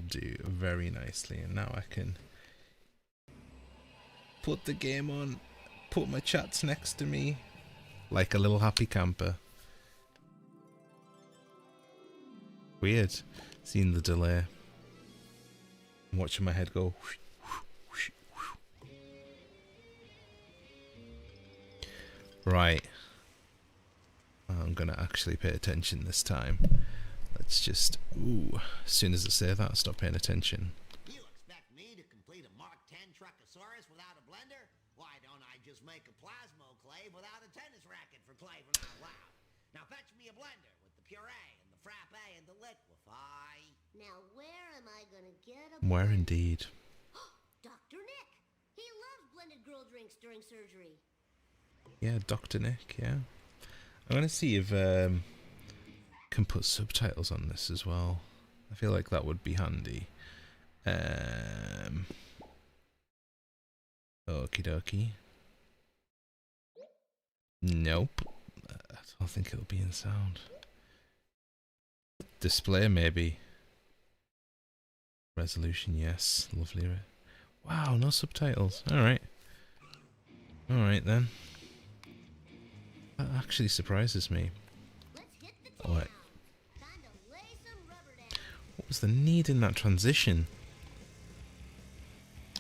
do very nicely. And now I can put the game on, put my chats next to me, like a little happy camper. Weird, seeing the delay. I'm watching my head go. Right. I'm gonna actually pay attention this time. Let's just, ooh, as soon as I say that, stop paying attention. You expect me to complete a Mark 10 Truckosaurus without a blender? Why don't I just make a plasmoclave without a tennis racket for claving out loud? Now fetch me a blender with the puree and the frappe and the liquefy. Now where am I gonna get a Where indeed? Dr. Nick! He loves blended girl drinks during surgery. Yeah, Dr. Nick, yeah. I'm gonna see if can put subtitles on this as well. I feel like that would be handy. Okie dokie. Nope. I don't think it'll be in sound. Display maybe. Resolution, yes. Lovely. Wow, no subtitles. Alright. Alright then. That actually surprises me. Oh, wait. What was the need in that transition?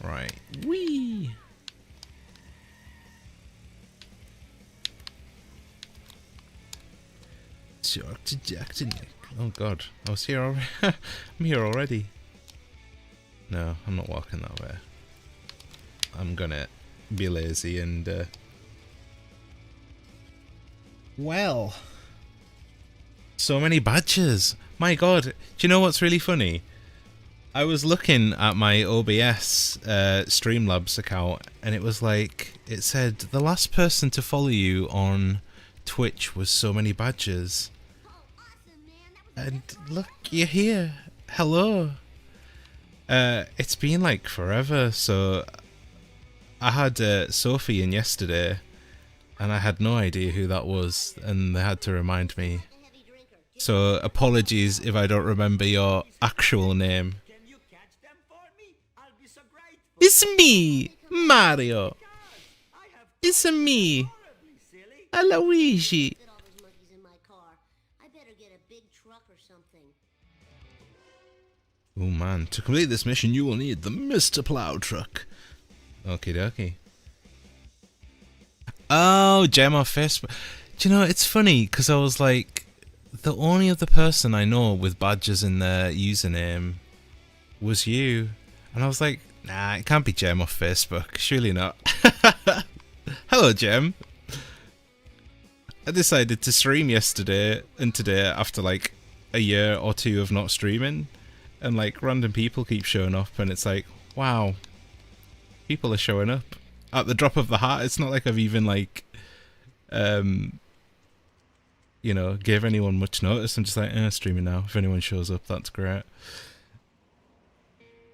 Right. Whee! Dr. Nick. Oh god. I was here already. I'm here already. No, I'm not walking that way. I'm gonna be lazy and well, so many badges. My god, do you know what's really funny? I was looking at my OBS Streamlabs account and it was like, it said the last person to follow you on Twitch was so many badges. And look, you're here. Hello. It's been like forever, so I had Sophie in yesterday and I had no idea who that was and they had to remind me. So apologies if I don't remember your actual name. It's me, Mario. It's me, Luigi. Oh man, to complete this mission you will need the Mr. Plow Truck. Okie dokie. Oh, gem off Facebook. Do you know, it's funny because I was like, the only other person I know with badges in their username was you. And I was like, nah, it can't be Gem off Facebook. Surely not. Hello, Gem. I decided to stream yesterday and today after like a year or two of not streaming. And like random people keep showing up and it's like, wow, people are showing up at the drop of the hat. It's not like I've even like, you know, gave anyone much notice. I'm just like, streaming now. If anyone shows up, that's great.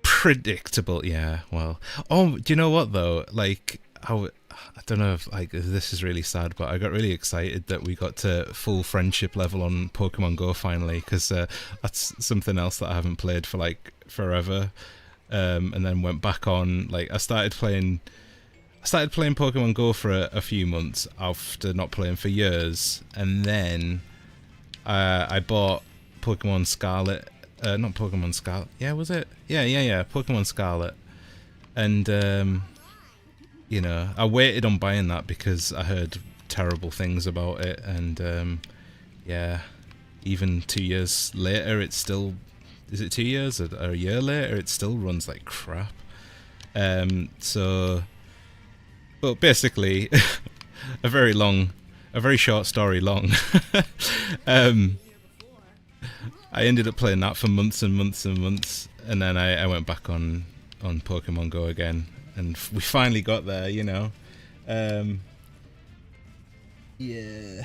Predictable, yeah. Well, oh, do you know what though? Like, I don't know if like this is really sad, but I got really excited that we got to full friendship level on Pokemon Go finally, because that's something else that I haven't played for like forever. And then went back on. Like, I started playing Pokemon Go for a few months after not playing for years, and then I bought Pokemon Scarlet. Not Pokemon Scarlet. Yeah, was it? Yeah. Pokemon Scarlet. And, you know, I waited on buying that because I heard terrible things about it. And, yeah, even 2 years later, it's still... Is it 2 years or a year later? It still runs like crap. So... But basically, a very short story long. I ended up playing that for months and months and months, and then I went back on Pokemon Go again, and we finally got there, you know. Yeah.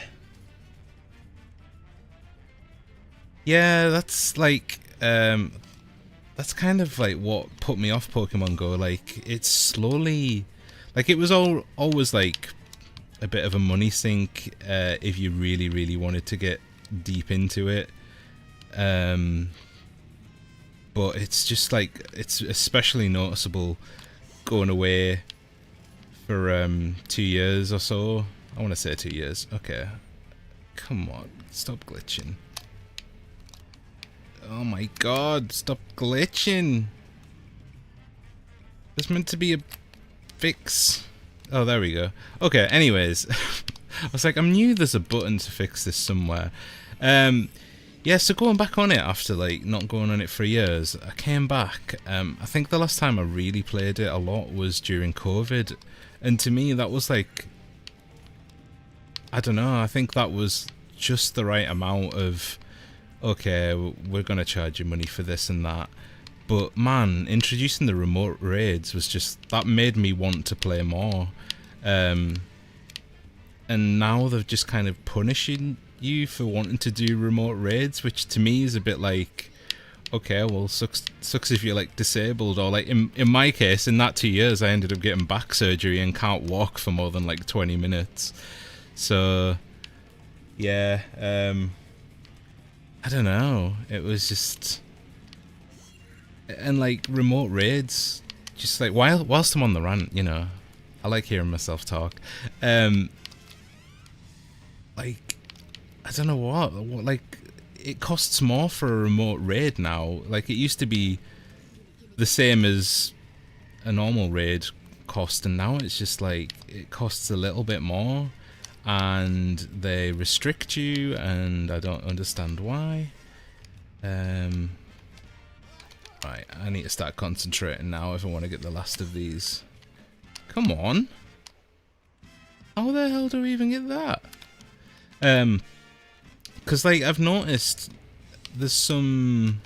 Yeah, that's like, that's kind of like what put me off Pokemon Go. Like, it's slowly, like, it was always like a bit of a money sink if you really, really wanted to get deep into it. But but it's just like, it's especially noticeable going away for 2 years or so. I want to say 2 years. Okay, come on, stop glitching. Oh my god, stop glitching. There's meant to be a fix. Oh, there we go. Okay, anyways. I was like, I knew there's a button to fix this somewhere. Yeah, so going back on it after like not going on it for years, I came back. I think the last time I really played it a lot was during COVID. And to me, that was like, I don't know, I think that was just the right amount of, okay, we're going to charge you money for this and that. But man, introducing the remote raids was just, that made me want to play more. And now they're just kind of punishing you for wanting to do remote raids, which to me is a bit like, okay, well, sucks if you're like disabled, or like in my case, in that 2 years, I ended up getting back surgery and can't walk for more than like 20 minutes. So, yeah, I don't know. It was just, and like remote raids, just like whilst I'm on the rant, you know, I like hearing myself talk. Like, I don't know what, like, it costs more for a remote raid now. Like, it used to be the same as a normal raid cost, and now it's just like, it costs a little bit more, and they restrict you, and I don't understand why. Right, I need to start concentrating now if I want to get the last of these. Come on. How the hell do we even get that? Because like I've noticed there's some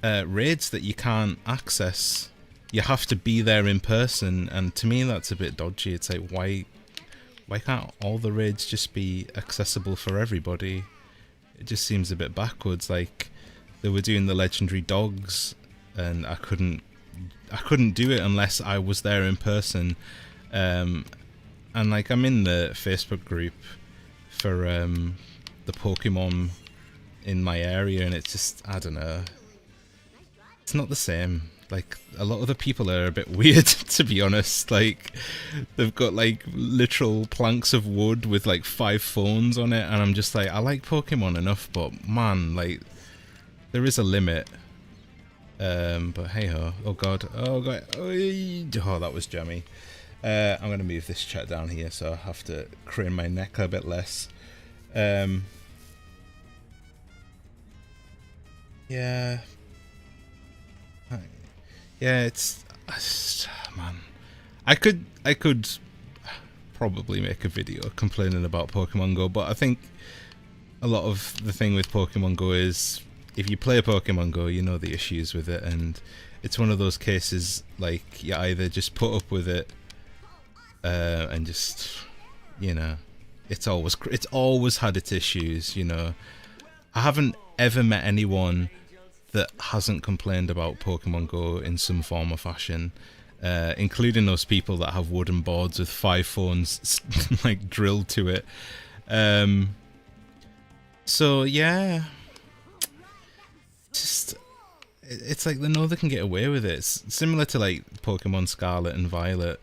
raids that you can't access. You have to be there in person, and to me that's a bit dodgy. It's like, why can't all the raids just be accessible for everybody? It just seems a bit backwards. Like, they were doing the legendary dogs, and I couldn't do it unless I was there in person. And like, I'm in the Facebook group for the Pokemon in my area, and it's just, I don't know, it's not the same. Like, a lot of the people are a bit weird, to be honest. Like, they've got like literal planks of wood with like 5 phones on it, and I'm just like, I like Pokemon enough, but man, like, there is a limit. But hey ho. Oh god. Oh god. Oh, that was jammy. I'm gonna move this chat down here so I have to crane my neck a bit less. Yeah. Yeah, it's man. I could probably make a video complaining about Pokemon Go, but I think a lot of the thing with Pokemon Go is, if you play Pokemon Go, you know the issues with it, and it's one of those cases, like, you either just put up with it and just, you know, it's always had its issues, you know. I haven't ever met anyone that hasn't complained about Pokemon Go in some form or fashion, including those people that have wooden boards with 5 phones like drilled to it. So yeah, just, it's like they know they can get away with it. It's similar to like Pokemon Scarlet and Violet.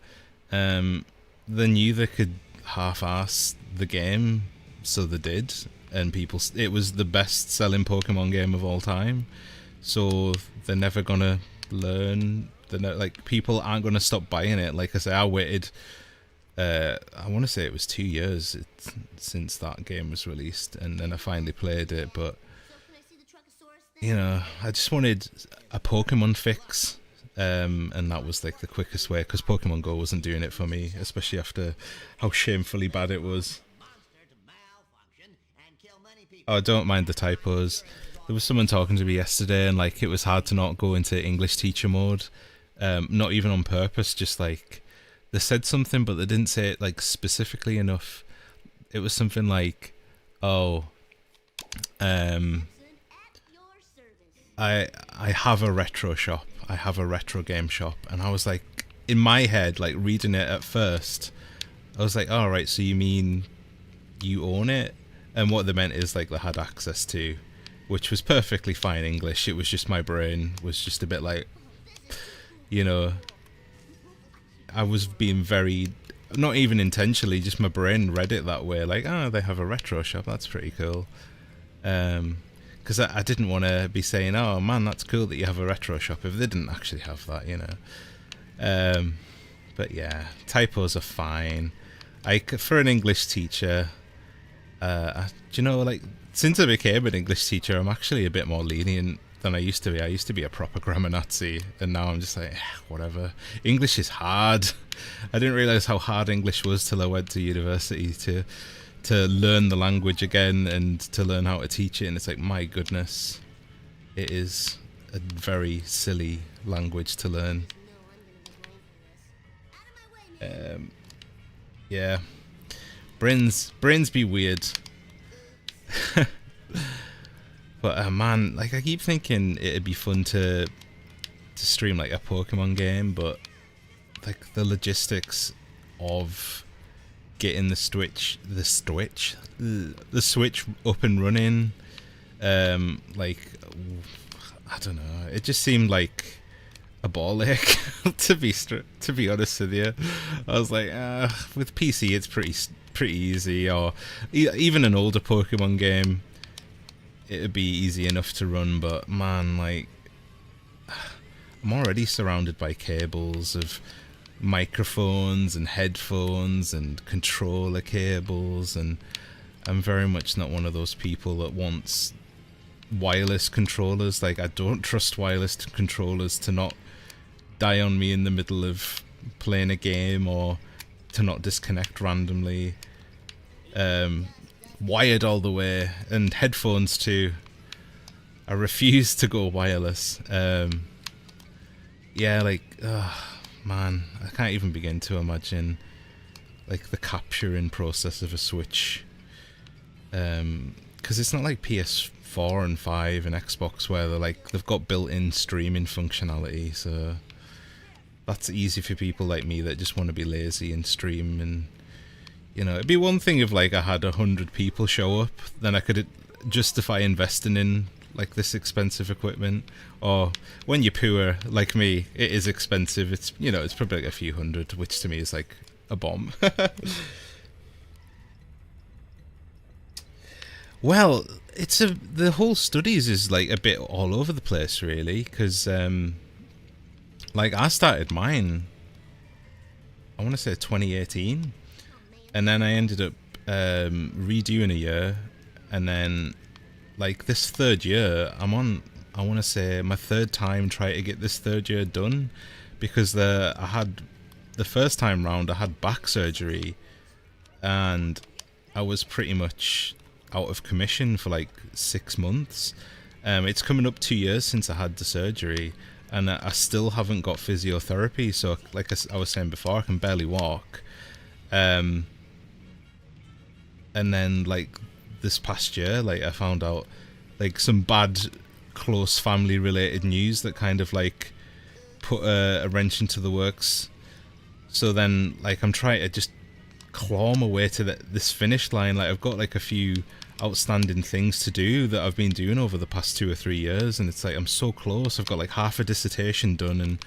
They knew they could half-ass the game, so they did, and it was the best-selling Pokemon game of all time. So they're never gonna learn. Like, people aren't gonna stop buying it. Like I say, I waited. I want to say it was 2 years since that game was released, and then I finally played it. But you know, I just wanted a Pokemon fix, and that was like the quickest way, because Pokemon Go wasn't doing it for me, especially after how shamefully bad it was. Oh, don't mind the typos. There was someone talking to me yesterday, and like, it was hard to not go into English teacher mode. Not even on purpose, just like, they said something but they didn't say it like specifically enough. It was something like, oh, I have a retro shop. I have a retro game shop. And I was like, in my head, like, reading it at first, I was like, all right, so you mean you own it? And what they meant is like they had access to. which was perfectly fine English. It was just my brain was just a bit like, you know, I was being very, not even intentionally, just my brain read it that way. Like, oh, they have a retro shop. That's pretty cool. Because I didn't want to be saying, oh man, that's cool that you have a retro shop, if they didn't actually have that, you know. But yeah, typos are fine. For an English teacher, do you know, like, since I became an English teacher, I'm actually a bit more lenient than I used to be. I used to be a proper grammar Nazi, and now I'm just like, whatever. English is hard. I didn't realise how hard English was till I went to university to learn the language again and to learn how to teach it, and it's like, my goodness, it is a very silly language to learn. Yeah, brains be weird. But man, like, I keep thinking it'd be fun to stream like a Pokemon game, but like the logistics of getting the Switch up and running, like, I don't know, it just seemed like a ball ache. to be honest with you, I was like, with PC it's pretty easy, or even an older Pokemon game, it'd be easy enough to run. But man, like, I'm already surrounded by cables of microphones and headphones and controller cables, and I'm very much not one of those people that wants wireless controllers. Like, I don't trust wireless controllers to not die on me in the middle of playing a game, or to not disconnect randomly. Wired all the way, and headphones too. I refuse to go wireless. Yeah, like, man, I can't even begin to imagine like the capturing process of a Switch, because it's not like PS4 and 5 and Xbox where they've got built-in streaming functionality, so that's easy for people like me that just want to be lazy and stream. And you know, it'd be one thing if like I had 100 people show up, then I could justify investing in like this expensive equipment. Or when you're poor like me, it is expensive. It's, you know, it's probably like a few hundred, which to me is like a bomb. Well, the whole studies is like a bit all over the place really, because like I started mine, I want to say 2018. And then I ended up redoing a year, and then like this third year, I'm on, I want to say, my third time trying to get this third year done, because I had the first time round I had back surgery, and I was pretty much out of commission for like 6 months. It's coming up 2 years since I had the surgery, and I still haven't got physiotherapy. So like I was saying before, I can barely walk. And then like this past year, like I found out like some bad close family related news that kind of like put a wrench into the works. So then like I'm trying to just claw my way to this finish line. Like I've got like a few outstanding things to do that I've been doing over the past 2 or 3 years, and it's like I'm so close. I've got like half a dissertation done, and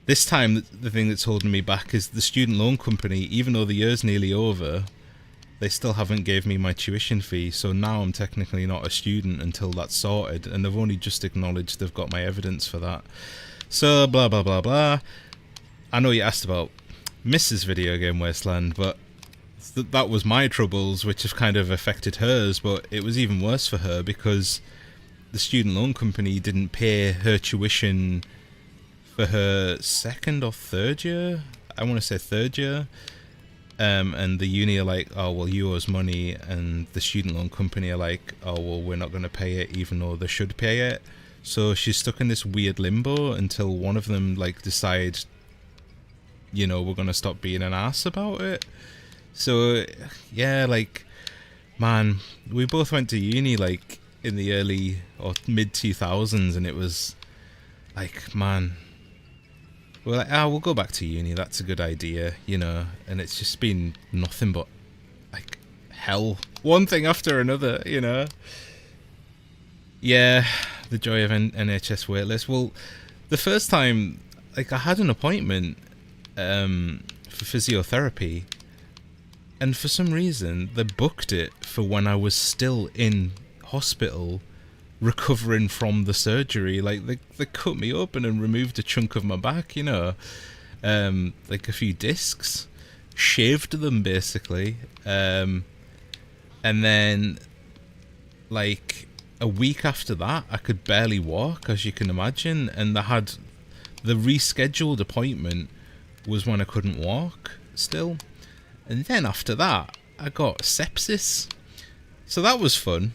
this time the thing that's holding me back is the student loan company. Even though the year's nearly over, they still haven't gave me my tuition fee, so now I'm technically not a student until that's sorted, and they've only just acknowledged they've got my evidence for that. So blah blah blah blah. I know you asked about Mrs. Video Game Wasteland, but that was my troubles, which have kind of affected hers. But it was even worse for her because the student loan company didn't pay her tuition for her second or third year. I want to say third year. And the uni are like, oh well, you owe us money, and the student loan company are like, oh well, we're not going to pay it, even though they should pay it. So she's stuck in this weird limbo until one of them like decide, you know, we're going to stop being an ass about it. So yeah, like, man, we both went to uni like in the early or mid 2000s, and it was like, man, we're like, we'll go back to uni, that's a good idea, you know, and it's just been nothing but like hell, one thing after another, you know. Yeah, the joy of NHS waitlist. Well, the first time, like, I had an appointment for physiotherapy, and for some reason they booked it for when I was still in hospital recovering from the surgery. Like, they cut me open and removed a chunk of my back, you know, like a few discs, shaved them basically, and then like a week after that I could barely walk, as you can imagine, and they had the rescheduled appointment was when I couldn't walk still. And then after that, I got sepsis. So that was fun.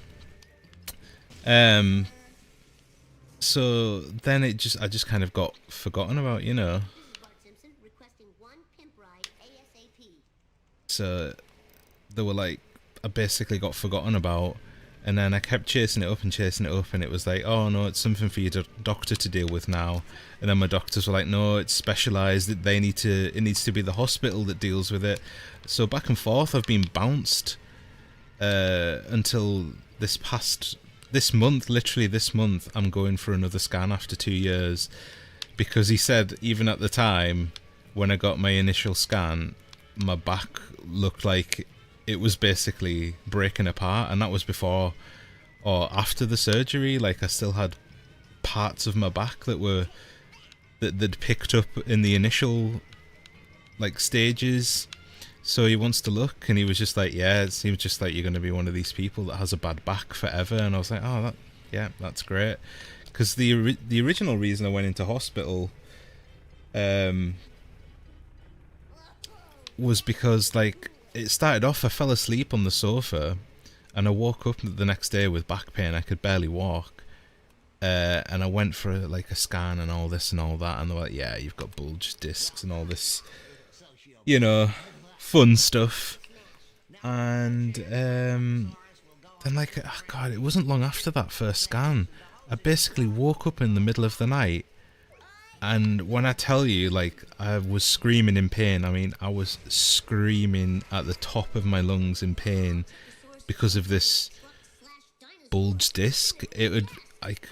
So then I just kind of got forgotten about, you know. This is Bart Simpson requesting one pimp ride ASAP. So they were like, I basically got forgotten about. And then I kept chasing it up, and it was like, oh no, it's something for your doctor to deal with now. And then my doctors were like, no, it's specialised. It needs to be the hospital that deals with it. So back and forth, I've been bounced until this month. Literally this month, I'm going for another scan after 2 years, because he said even at the time when I got my initial scan, my back looked like it was basically breaking apart, and that was before or after the surgery. Like, I still had parts of my back that picked up in the initial like stages. So he wants to look, and he was just like, yeah, it seems just like you're going to be one of these people that has a bad back forever. And I was like, oh, that's great, because the original reason I went into hospital was because, like, it started off, I fell asleep on the sofa, and I woke up the next day with back pain. I could barely walk, and I went for like a scan and all this and all that, and they were like, yeah, you've got bulged discs and all this, you know, fun stuff. And then, like, oh God, it wasn't long after that first scan, I basically woke up in the middle of the night. And when I tell you, like, I was screaming in pain, I mean, I was screaming at the top of my lungs in pain because of this bulge disc. It would, like,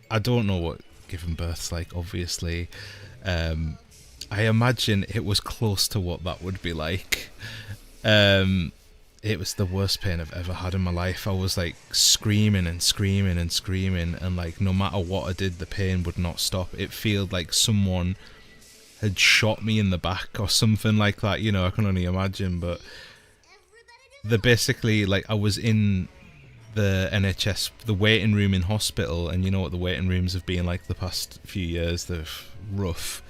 I don't know what giving birth's like, obviously. I imagine it was close to what that would be like. It was the worst pain I've ever had in my life. I was like screaming and screaming and screaming, and like no matter what I did, the pain would not stop. It felt like someone had shot me in the back or something like that, you know. I can only imagine. But the basically, like, I was in the NHS, the waiting room in hospital, and you know what the waiting rooms have been like the past few years. They're rough.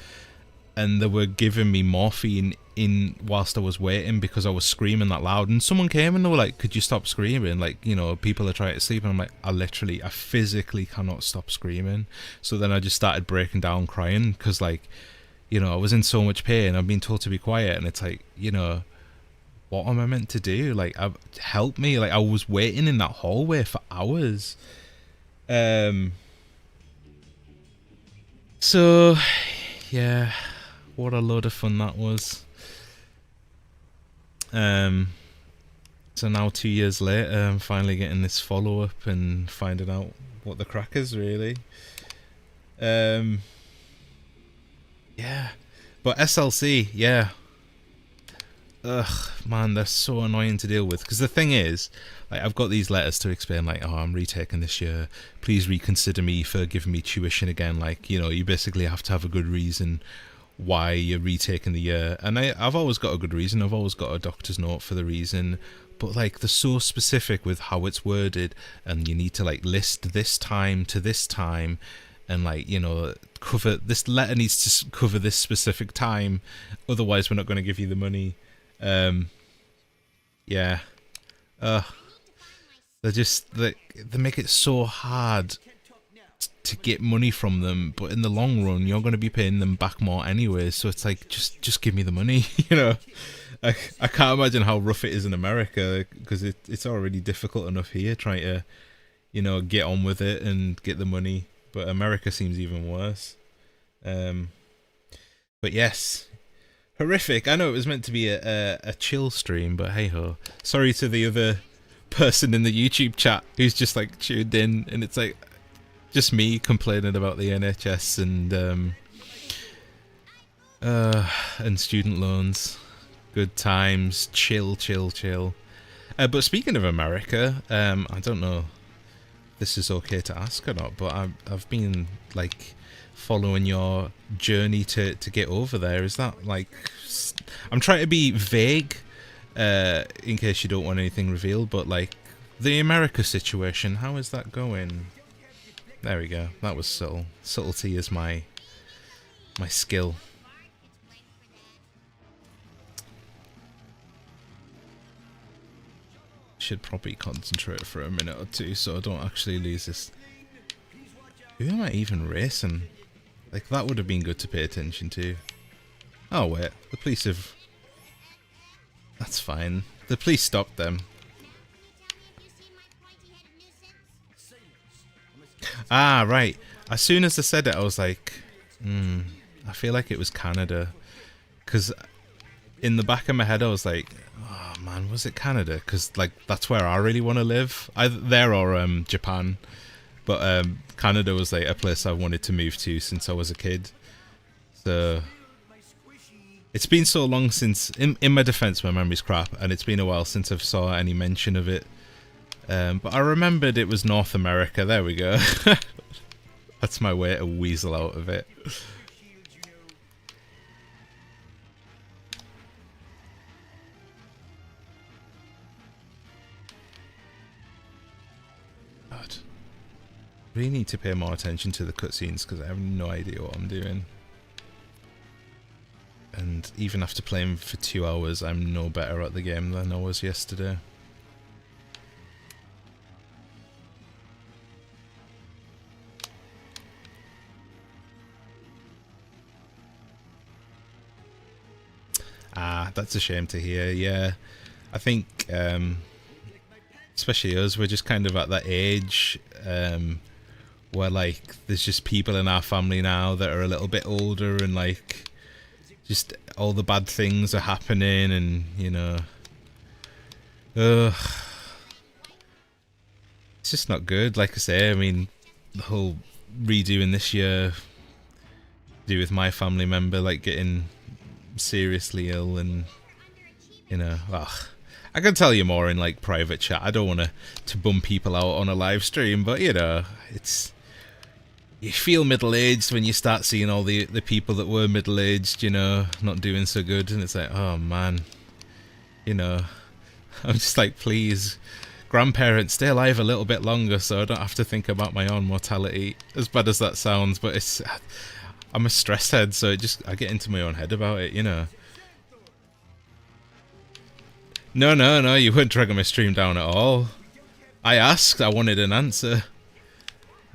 And they were giving me morphine in whilst I was waiting because I was screaming that loud. And someone came and they were like, could you stop screaming? Like, you know, people are trying to sleep. And I'm like, I physically cannot stop screaming. So then I just started breaking down crying because, like, you know, I was in so much pain. I've been told to be quiet. And it's like, you know, what am I meant to do? Like, help me. Like, I was waiting in that hallway for hours. So, yeah. What a load of fun that was. So now 2 years later, I'm finally getting this follow-up and finding out what the crack is, really. Yeah. But SLC, yeah. Ugh, man, they're so annoying to deal with. Because the thing is, like, I've got these letters to explain, like, oh, I'm retaking this year. Please reconsider me for giving me tuition again. Like, you know, you basically have to have a good reason why you're retaking the year. And I've always got a good reason. I've always got a doctor's note for the reason. But, like, they're so specific with how it's worded, and you need to, like, list this time to this time, and, like, you know, cover this letter needs to cover this specific time, otherwise we're not going to give you the money. Yeah. They're just, they make it so hard to get money from them, but in the long run you're going to be paying them back more anyway, so it's like, just give me the money. You know, I can't imagine how rough it is in America, because it's already difficult enough here trying to, you know, get on with it and get the money, but America seems even worse. But yes, horrific. I know it was meant to be a chill stream, but hey ho. Sorry to the other person in the YouTube chat who's just like tuned in, and it's like, Just me complaining about the NHS and student loans. Good times, chill, chill, chill. But speaking of America, I don't know if this is okay to ask or not, but I've been like following your journey to get over there. Is that like... I'm trying to be vague in case you don't want anything revealed, but like the America situation, how is that going? There we go. That was subtle. Subtlety is my skill. Should probably concentrate for a minute or two so I don't actually lose this. Who am I even racing? Like, that would have been good to pay attention to. Oh wait, the police have... That's fine. The police stopped them. Ah, right. As soon as I said it, I was like, I feel like it was Canada. Because in the back of my head, I was like, oh man, was it Canada? Because like that's where I really want to live. Either there or Japan. But Canada was like a place I wanted to move to since I was a kid. So it's been so long since, in my defense, my memory's crap, and it's been a while since I've saw any mention of it. But I remembered it was North America. There we go. That's my way to weasel out of it. God. Really need to pay more attention to the cutscenes because I have no idea what I'm doing. And even after playing for 2 hours, I'm no better at the game than I was yesterday. Ah, that's a shame to hear, yeah. I think, especially us, we're just kind of at that age where, like, there's just people in our family now that are a little bit older and, like, just all the bad things are happening and, you know... It's just not good, like I say. I mean, the whole redoing this year to do with my family member, like, getting seriously ill and, you know, I can tell you more in like private chat. I don't want to bum people out on a live stream, but you know, it's, you feel middle-aged when you start seeing all the people that were middle-aged, you know, not doing so good, and it's like, oh man, you know, I'm just like, please, grandparents, stay alive a little bit longer so I don't have to think about my own mortality, as bad as that sounds, but it's, I'm a stress head, so I get into my own head about it, you know. No, you weren't dragging my stream down at all. I asked, I wanted an answer.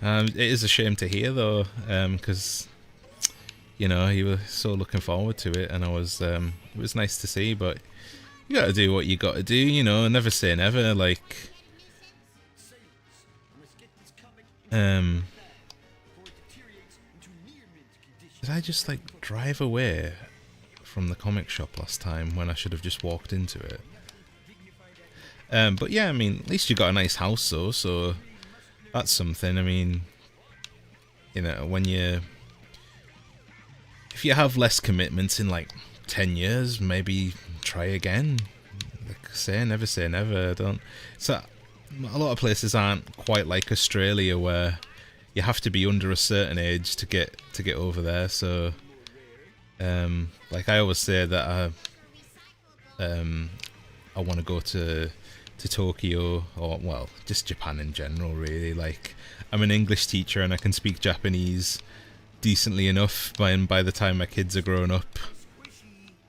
It is a shame to hear though, because, you know, you were so looking forward to it, and I was, it was nice to see, but you gotta do what you gotta do, you know, never say never, like, did I just, like, drive away from the comic shop last time when I should have just walked into it? But yeah, I mean, at least you got a nice house though, so that's something. I mean, you know, when you... If you have less commitments in, like, 10 years, maybe try again. Like I say never, don't... So, a lot of places aren't quite like Australia where you have to be under a certain age to get over there, so like I always say that I want to go to Tokyo, or well, just Japan in general, really. Like, I'm an English teacher and I can speak Japanese decently enough, by the time my kids are grown up,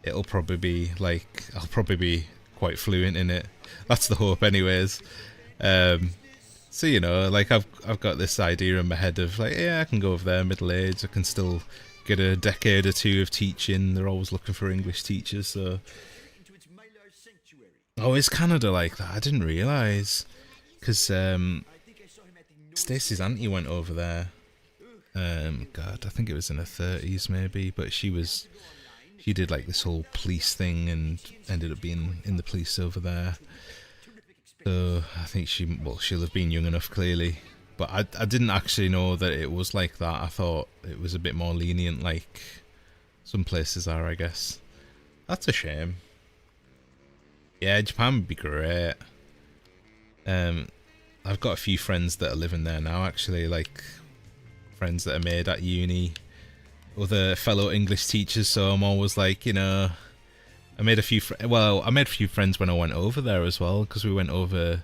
it'll probably be like, I'll probably be quite fluent in it. That's the hope anyways. So, you know, like, I've got this idea in my head of, like, yeah, I can go over there, middle-aged, I can still get a decade or two of teaching. They're always looking for English teachers, so... Oh, is Canada like that? I didn't realise. Because, Stacey's auntie went over there. God, I think it was in her 30s, maybe, but she did, like, this whole police thing and ended up being in the police over there. So I think she'll have been young enough, clearly. But I didn't actually know that it was like that. I thought it was a bit more lenient, like some places are, I guess. That's a shame. Yeah, Japan would be great. I've got a few friends that are living there now, actually, like friends that are made at uni, other fellow English teachers. So I'm always like, you know, I made a few friends when I went over there as well, because we went over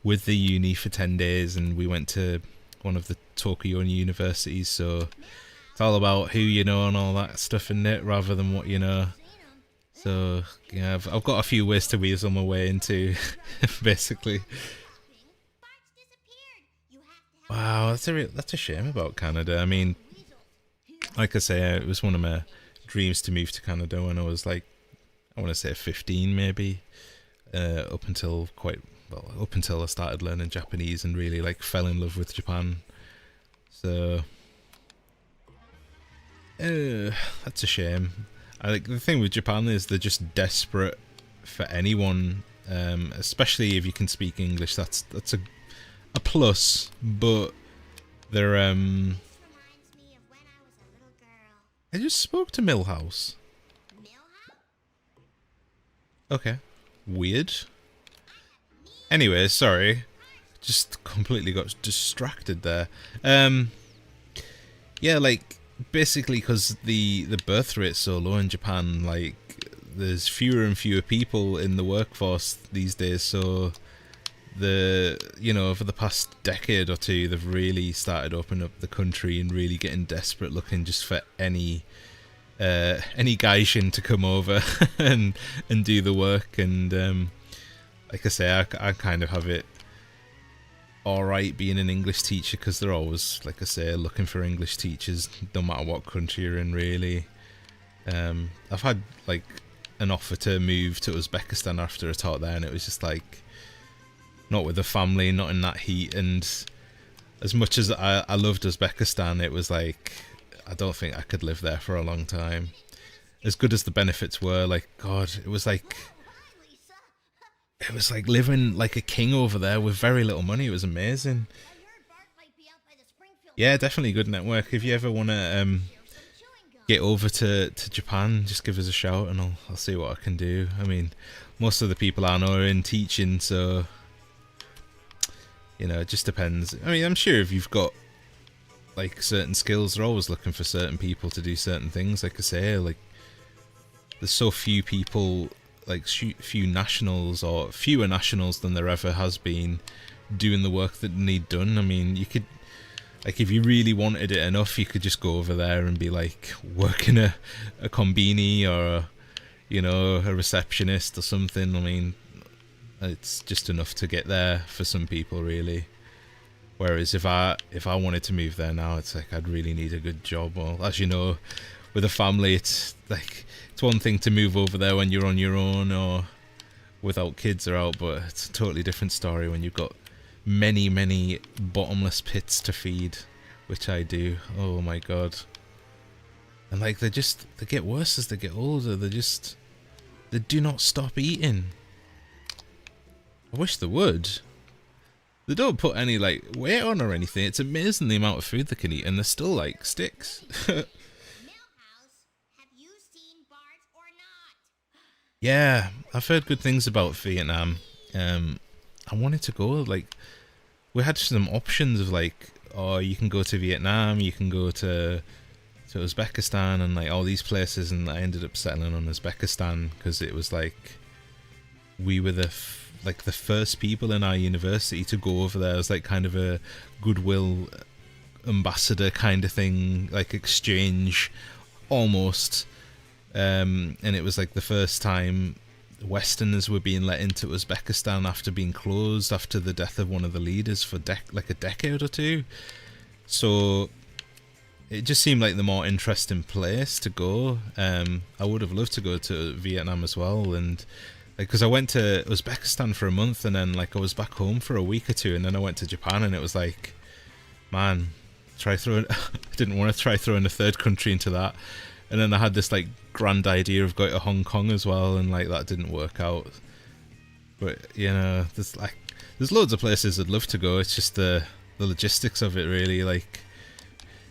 with the uni for 10 days and we went to one of the Tokyo universities. So it's all about who you know and all that stuff in it, rather than what you know. So yeah, I've got a few ways to weasel my way into, basically. Wow, that's a shame about Canada. I mean, like I say, it was one of my dreams to move to Canada when I was like, I want to say 15 maybe, up until I started learning Japanese and really like fell in love with Japan. So that's a shame. I think the thing with Japan is they're just desperate for anyone, especially if you can speak English. That's a plus, but they're I just spoke to Millhouse. Okay, weird. Anyway, sorry, just completely got distracted there. Yeah, like basically because the birth rate's so low in Japan, like there's fewer and fewer people in the workforce these days, so over the past decade or two they've really started opening up the country and really getting desperate, looking just for any gaijin to come over and do the work. And like I say, I kind of have it alright being an English teacher, because they're always, like I say, looking for English teachers no matter what country you're in, really. I've had like an offer to move to Uzbekistan after I taught there, and it was just like, not with the family, not in that heat. And as much as I loved Uzbekistan, it was like, I don't think I could live there for a long time. As good as the benefits were, like, God, it was like living like a king over there with very little money. It was amazing. Yeah, definitely good network. If you ever want to get over to Japan, just give us a shout and I'll see what I can do. I mean, most of the people I know are in teaching, so you know, it just depends. I mean, I'm sure if you've got like certain skills, they're always looking for certain people to do certain things. Like I say, like there's so few people, like few nationals, or fewer nationals than there ever has been, doing the work that need done. I mean, you could, like, if you really wanted it enough, you could just go over there and be like working a konbini, or you know, a receptionist or something. I mean, it's just enough to get there for some people, really. Whereas if I wanted to move there now, it's like I'd really need a good job. Well, as you know, with a family, it's like, it's one thing to move over there when you're on your own or without kids or out, but it's a totally different story when you've got many bottomless pits to feed, which I do. Oh my God. And like they get worse as they get older. They do not stop eating. I wish they would. They don't put any like weight on or anything. It's amazing the amount of food they can eat, and they're still like sticks. Yeah, I've heard good things about Vietnam. I wanted to go. Like, we had some options of like, oh, you can go to Vietnam, you can go to Uzbekistan, and like all these places, and I ended up settling on Uzbekistan because it was like we were the first people in our university to go over there as like kind of a goodwill ambassador kind of thing, like exchange almost. And it was like the first time Westerners were being let into Uzbekistan after being closed after the death of one of the leaders for like a decade or two. So it just seemed like the more interesting place to go. I would have loved to go to Vietnam as well, and like, because I went to Uzbekistan for a month, and then like I was back home for a week or two, and then I went to Japan, and it was like, man, I didn't want to try throwing a third country into that. And then I had this like grand idea of going to Hong Kong as well, and like that didn't work out. But you know, there's loads of places I'd love to go. It's just the the logistics of it really. Like,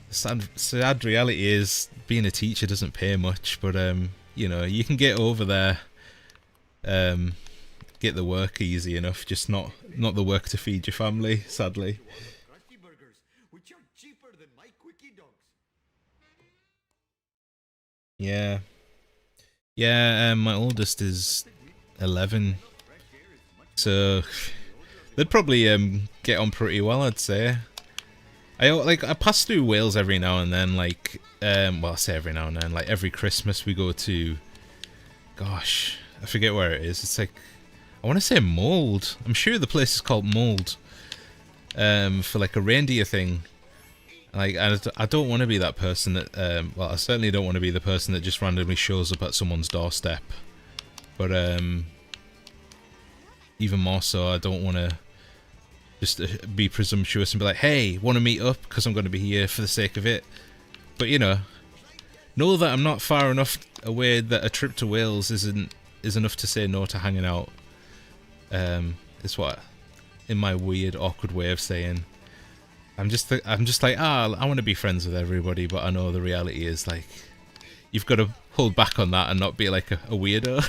sad reality is being a teacher doesn't pay much, but you know, you can get over there, get the work easy enough, just not the work to feed your family, sadly. Krusty Burgers, which are cheaper than my quickie dogs. Yeah. My oldest is 11, so they'd probably get on pretty well, I'd say. I pass through Wales every now and then, like, well, I say every now and then, like every Christmas we go to, gosh, I forget where it is. It's like, I want to say Mould. I'm sure the place is called Mould, for like a reindeer thing. Like, I don't want to be that person that, well, I certainly don't want to be the person that just randomly shows up at someone's doorstep. But, even more so, I don't want to just be presumptuous and be like, hey, want to meet up? Because I'm going to be here for the sake of it. But, you know that I'm not far enough away that a trip to Wales is enough to say no to hanging out. Is what, in my weird, awkward way of saying. I'm just like, I want to be friends with everybody, but I know the reality is, like, you've got to hold back on that and not be like a weirdo.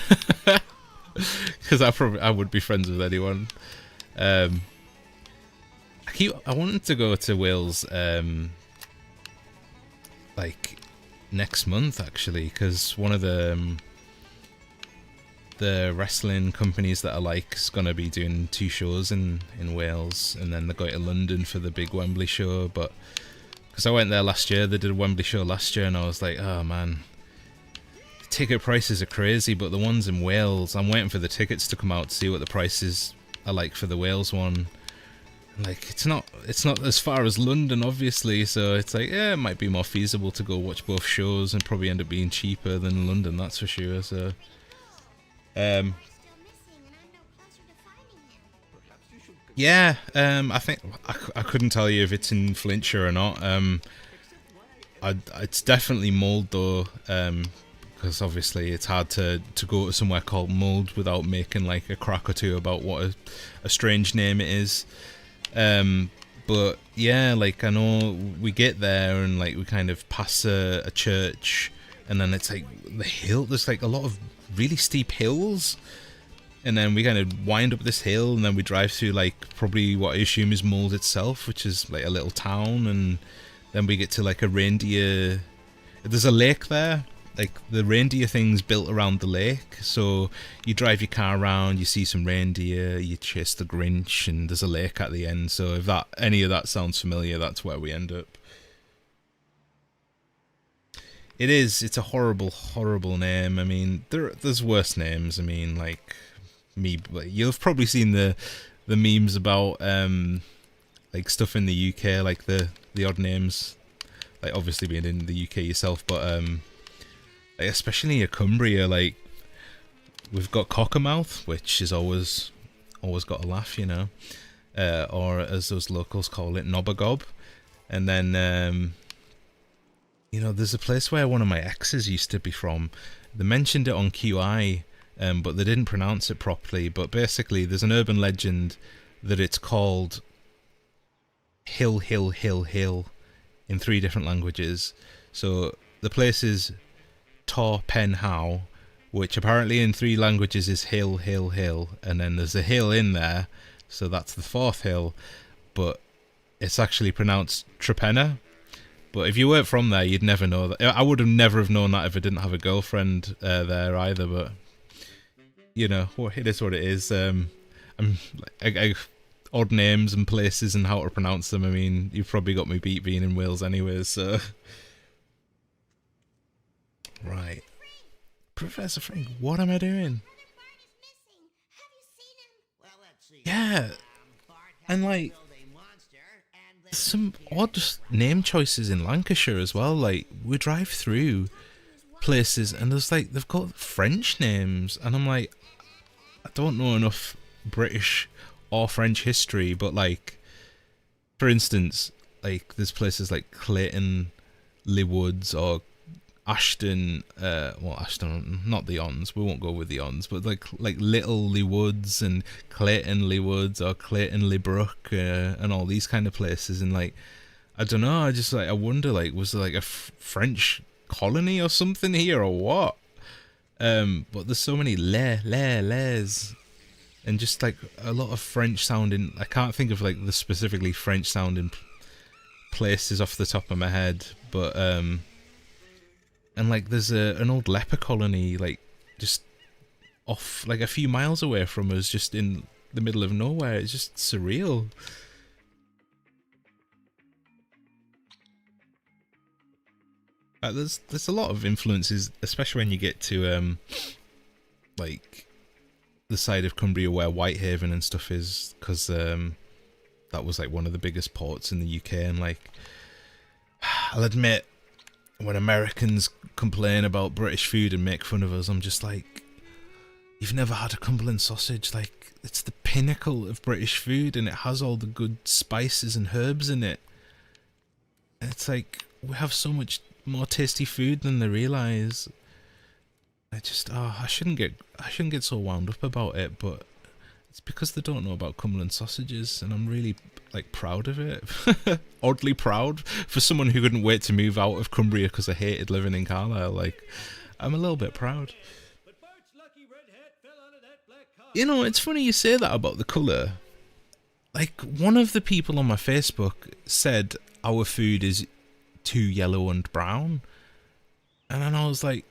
Because I would be friends with anyone. I wanted to go to Wales, like, next month, actually, because one of the wrestling companies that I like is going to be doing 2 shows in Wales, and then they're going to London for the big Wembley show. But because I went there last year, they did a Wembley show last year, and I was like, oh man, the ticket prices are crazy, but the ones in Wales, I'm waiting for the tickets to come out to see what the prices are like for the Wales one. Like, it's not as far as London, obviously, so it's like, yeah, it might be more feasible to go watch both shows and probably end up being cheaper than London, that's for sure. So yeah, I think I couldn't tell you if it's in Flintshire or not. It's definitely Mould though, because obviously it's hard to go to somewhere called Mould without making like a crack or two about what a strange name it is. But yeah, like, I know we get there and like we kind of pass a church, and then it's like the hill. There's like a lot of really steep hills, and then we kind of wind up this hill, and then we drive through like probably what I assume is Mould itself, which is like a little town, and then we get to like a reindeer. There's a lake there, like the reindeer thing's built around the lake, so you drive your car around, you see some reindeer, you chase the Grinch, and there's a lake at the end. So if any of that sounds familiar, that's where we end up. It's a horrible name. I mean, there's worse names. I mean, like, you've probably seen the memes about like stuff in the UK, like the odd names, like obviously being in the UK yourself, but like especially in Cumbria, like we've got Cockermouth, which is always got a laugh, you know, or as those locals call it, Nobbergob. And then you know, there's a place where one of my exes used to be from. They mentioned it on QI, but they didn't pronounce it properly. But basically, there's an urban legend that it's called Hill in 3 different languages. So the place is Tor Pen How, which apparently in 3 languages is hill, and then there's a hill in there, so that's the 4th hill, but it's actually pronounced Trepenna. But if you weren't from there, you'd never know that. I would have never known that if I didn't have a girlfriend there either. But you know, it is what it is. Odd names and places and how to pronounce them. I mean, you've probably got me beat being in Wales anyways. So right, Professor Frank, what am I doing? Well, let's see. Yeah, Bart and has like, killed a monster, and the some odd name choices in Lancashire as well. Like, we drive through places and there's like, they've got French names, and I'm like, I don't know enough British or French history, but like, for instance, like there's places like Clayton, Lee Woods, or Ashton, well, Ashton, not the Ons, we won't go with the Ons, but like Little Lee Woods and Clayton Lee Woods or Clayton Lee Brook, and all these kind of places. And like, I don't know, I just like, I wonder, like, was there like a French colony or something here or what? But there's so many les, and just like a lot of French sounding. I can't think of like the specifically French sounding places off the top of my head, but and like there's an old leper colony like just off like a few miles away from us, just in the middle of nowhere. It's just surreal. There's a lot of influences, especially when you get to like the side of Cumbria where Whitehaven and stuff is, because that was like one of the biggest ports in the UK. And like, I'll admit, when Americans complain about British food and make fun of us, I'm just like, you've never had a Cumberland sausage. Like, it's the pinnacle of British food, and it has all the good spices and herbs in it. And it's like, we have so much more tasty food than they realise. I just, I shouldn't get so wound up about it, but it's because they don't know about Cumberland sausages, and I'm really like proud of it. Oddly proud for someone who couldn't wait to move out of Cumbria because I hated living in Carlisle. Like, I'm a little bit proud. You know, it's funny you say that about the colour. Like, one of the people on my Facebook said our food is too yellow and brown, and then I was like,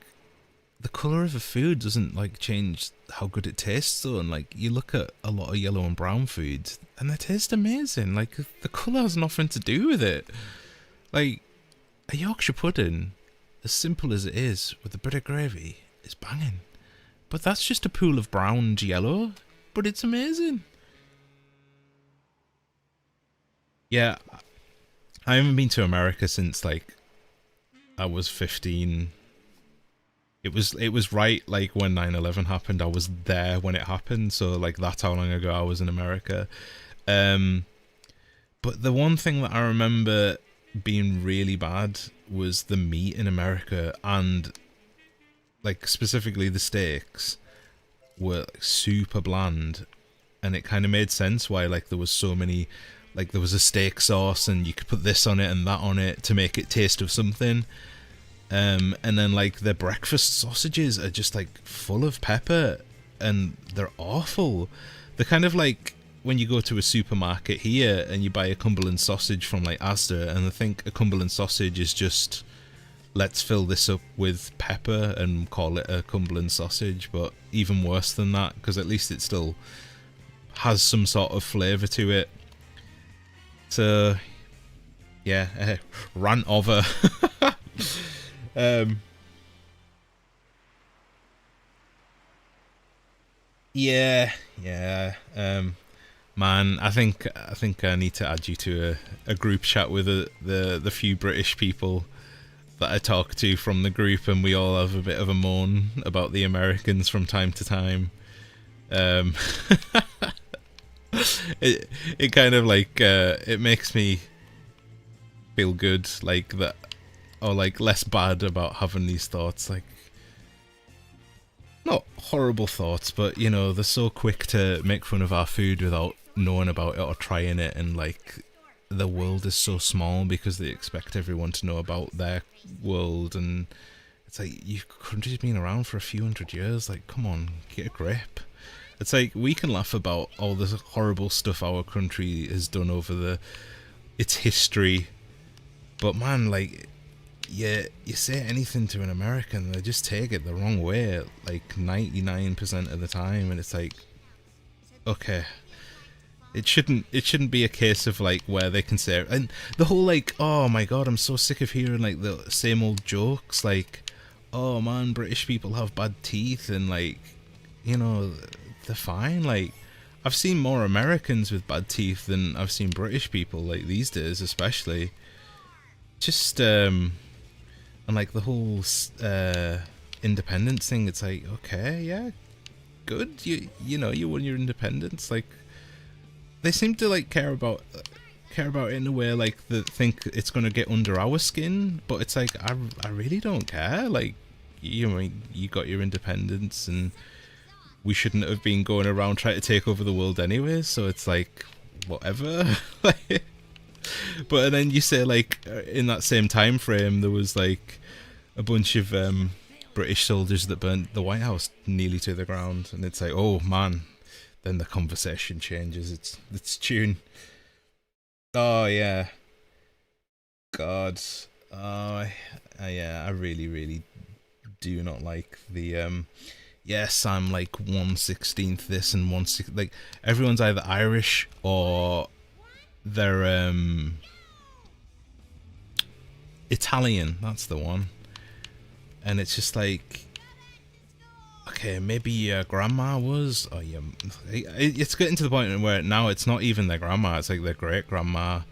the colour of a food doesn't like change how good it tastes though. And like, you look at a lot of yellow and brown foods and they taste amazing. Like, the colour has nothing to do with it. Like, a Yorkshire pudding, as simple as it is, with a bit of gravy, is banging. But that's just a pool of browned yellow, but it's amazing. Yeah, I haven't been to America since like I was 15. It was right like when 9/11 happened. I was there when it happened, so like that's how long ago I was in America. But the one thing that I remember being really bad was the meat in America, and like specifically the steaks were like super bland, and it kind of made sense why like there was so many, like there was a steak sauce and you could put this on it and that on it to make it taste of something. And then like the breakfast sausages are just like full of pepper and they're awful. They're kind of like when you go to a supermarket here and you buy a Cumberland sausage from like Asda, and I think a Cumberland sausage is just, let's fill this up with pepper and call it a Cumberland sausage, but even worse than that, because at least it still has some sort of flavour to it. So yeah, rant over. Man, I think I need to add you to a group chat with the few British people that I talk to from the group, and we all have a bit of a moan about the Americans from time to time. It kind of like it makes me feel good, like that, or like less bad about having these thoughts, like not horrible thoughts, but you know, they're so quick to make fun of our food without knowing about it or trying it, and like the world is so small because they expect everyone to know about their world, and it's like, your country's been around for a few hundred years, like come on, get a grip. It's like, we can laugh about all the horrible stuff our country has done over its history, but man, like, you say anything to an American, they just take it the wrong way, like 99% of the time, and it's like, okay, it shouldn't be a case of like where they can say, and the whole like, oh my god, I'm so sick of hearing like the same old jokes, like, oh man, British people have bad teeth, and like, you know, they're fine. Like, I've seen more Americans with bad teeth than I've seen British people, like these days especially. Just and like the whole independence thing, it's like, okay, yeah, good, you know, you won your independence. Like, they seem to like care about care about it in a way like that think it's going to get under our skin, but it's like I really don't care. Like, you know, you got your independence and we shouldn't have been going around trying to take over the world anyway, so it's like whatever. But then you say like in that same time frame there was like a bunch of British soldiers that burnt the White House nearly to the ground, and it's like, oh man, then the conversation changes. It's tune. Oh yeah, God. Oh yeah, I really do not like the yes, I'm like 1/16 this and 1/16, like everyone's either Irish or they're Italian. That's the one. And it's just like, okay, maybe your grandma was, or your, it's getting to the point where now it's not even their grandma, it's like their great grandma.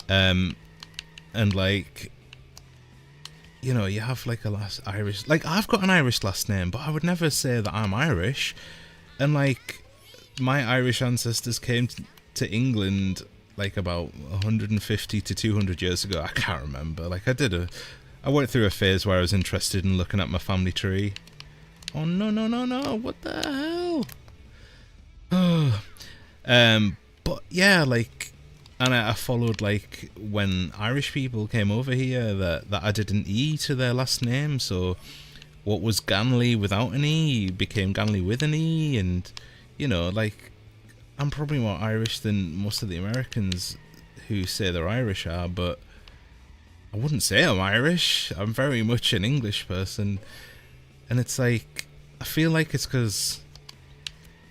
And like, you know, you have like a last Irish, like I've got an Irish last name, but I would never say that I'm Irish. And like, my Irish ancestors came to England like about 150 to 200 years ago. I can't remember. Like I went through a phase where I was interested in looking at my family tree. Oh no! What the hell? But yeah, like, and I followed like when Irish people came over here that added an E to their last name. So what was Ganley without an E became Ganley with an E, and you know, like, I'm probably more Irish than most of the Americans who say they're Irish are, but I wouldn't say I'm Irish. I'm very much an English person. And it's like, I feel like it's because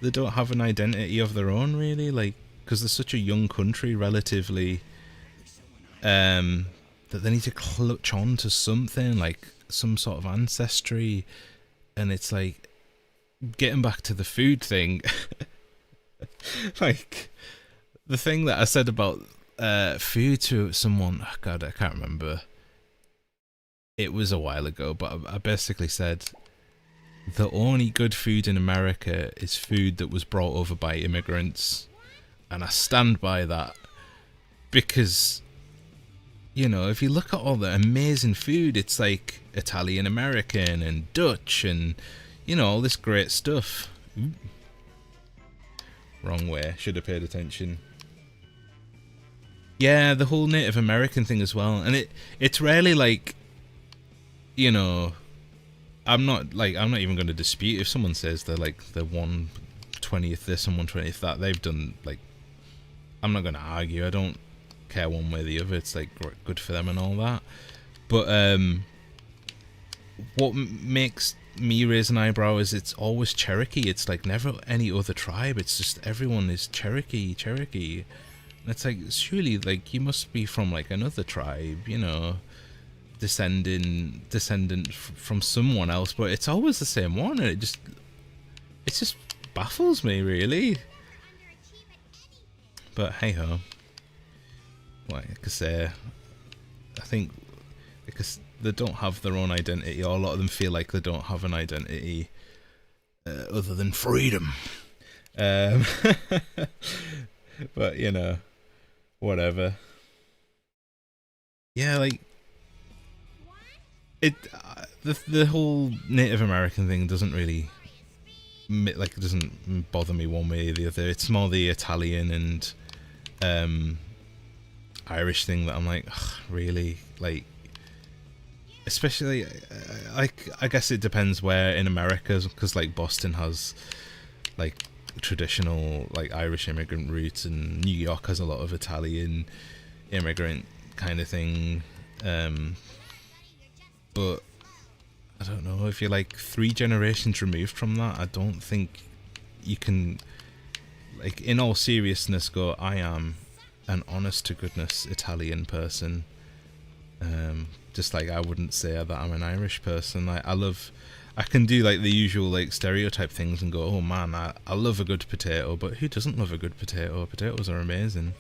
they don't have an identity of their own, really. Like, because they're such a young country, relatively, that they need to clutch on to something, like some sort of ancestry. And it's like, getting back to the food thing, like, the thing that I said about food to someone, oh God, I can't remember. It was a while ago, but I basically said, the only good food in America is food that was brought over by immigrants. And I stand by that. Because, you know, if you look at all the amazing food, it's like Italian American and Dutch and, you know, all this great stuff. Ooh. Wrong way, should have paid attention. Yeah, the whole Native American thing as well. And it's rarely like, you know, I'm not even going to dispute if someone says they're like the 1/20th this and 1/20th that. They've done, like, I'm not going to argue. I don't care one way or the other. It's like good for them and all that. But what makes me raise an eyebrow is it's always Cherokee. It's like never any other tribe. It's just everyone is Cherokee. And it's like, surely, like, you must be from like another tribe, you know, descendant from someone else, but it's always the same one, and it just baffles me, really. But hey ho, like I say, I think because they don't have their own identity, or a lot of them feel like they don't have an identity other than freedom. But you know, whatever. Yeah, like, it the whole Native American thing doesn't really, like, it doesn't bother me one way or the other. It's more the Italian and Irish thing that I'm like, ugh, really, like, especially like, I guess it depends where in America, because like Boston has like traditional like Irish immigrant roots, and New York has a lot of Italian immigrant kind of thing. But I don't know, if you're like 3 generations removed from that, I don't think you can, like, in all seriousness, go, I am an honest to goodness Italian person. Just like I wouldn't say that I'm an Irish person. Like, I can do like the usual like stereotype things and go, oh man, I love a good potato, but who doesn't love a good potato? Potatoes are amazing.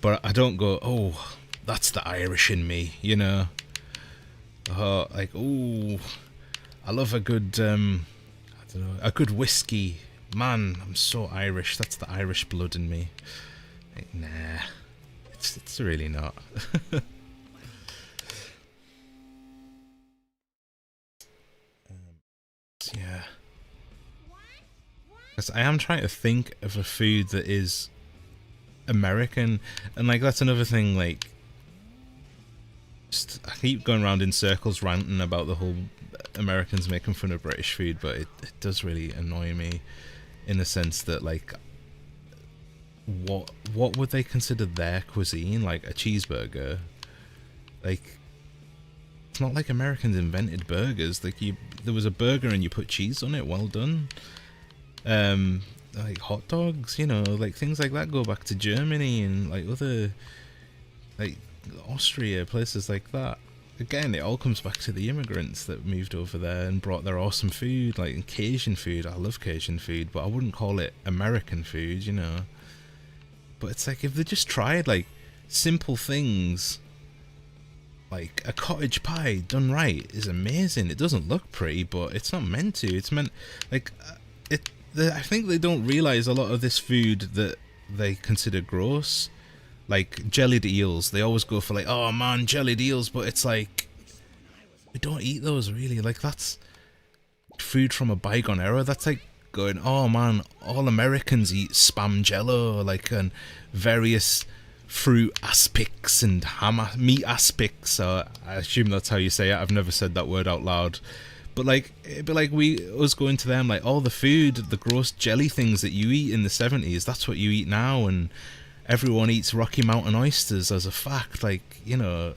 But I don't go, oh, that's the Irish in me, you know. Like, oh, I love a good, I don't know, a good whiskey. Man, I'm so Irish. That's the Irish blood in me. Like, nah, It's really not. Yeah. Because I am trying to think of a food that is American, and like that's another thing. Like, just, I keep going around in circles ranting about the whole Americans making fun of British food, but it does really annoy me in the sense that like, what would they consider their cuisine? Like a cheeseburger? Like, it's not like Americans invented burgers. Like there was a burger and you put cheese on it. Well done. Like hot dogs, you know, like things like that go back to Germany and like other, like Austria, places like that. Again, it all comes back to the immigrants that moved over there and brought their awesome food, like Cajun food. I love Cajun food, but I wouldn't call it American food, you know. But it's like, if they just tried like simple things, like a cottage pie done right is amazing. It doesn't look pretty, but it's not meant to. It's meant, like, I think they don't realise a lot of this food that they consider gross, like jellied eels. They always go for like, oh man, jellied eels, but it's like, we don't eat those really. Like, that's food from a bygone era. That's like going, oh man, all Americans eat spam jello, like, and various fruit aspics and meat aspics. I assume that's how you say it. I've never said that word out loud. But like, it'd be like us going to them, like all the food, the gross jelly things that you eat in the 70s, that's what you eat now, and everyone eats Rocky Mountain oysters as a fact. Like, you know,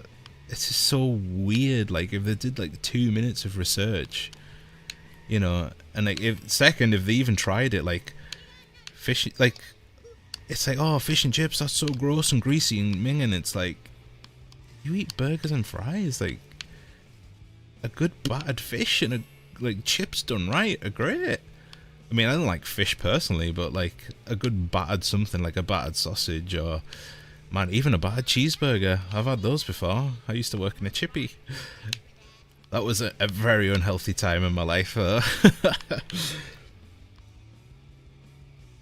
it's just so weird. Like, if they did like 2 minutes of research, you know, and like, if they even tried it, like fish, like, it's like, oh, fish and chips, that's so gross and greasy and minging. It's like, you eat burgers and fries. Like, a good battered fish and like chips done right are great. I mean, I don't like fish personally, but like a good battered something, like a battered sausage, or man, even a battered cheeseburger. I've had those before. I used to work in a chippy. That was a very unhealthy time in my life. Oh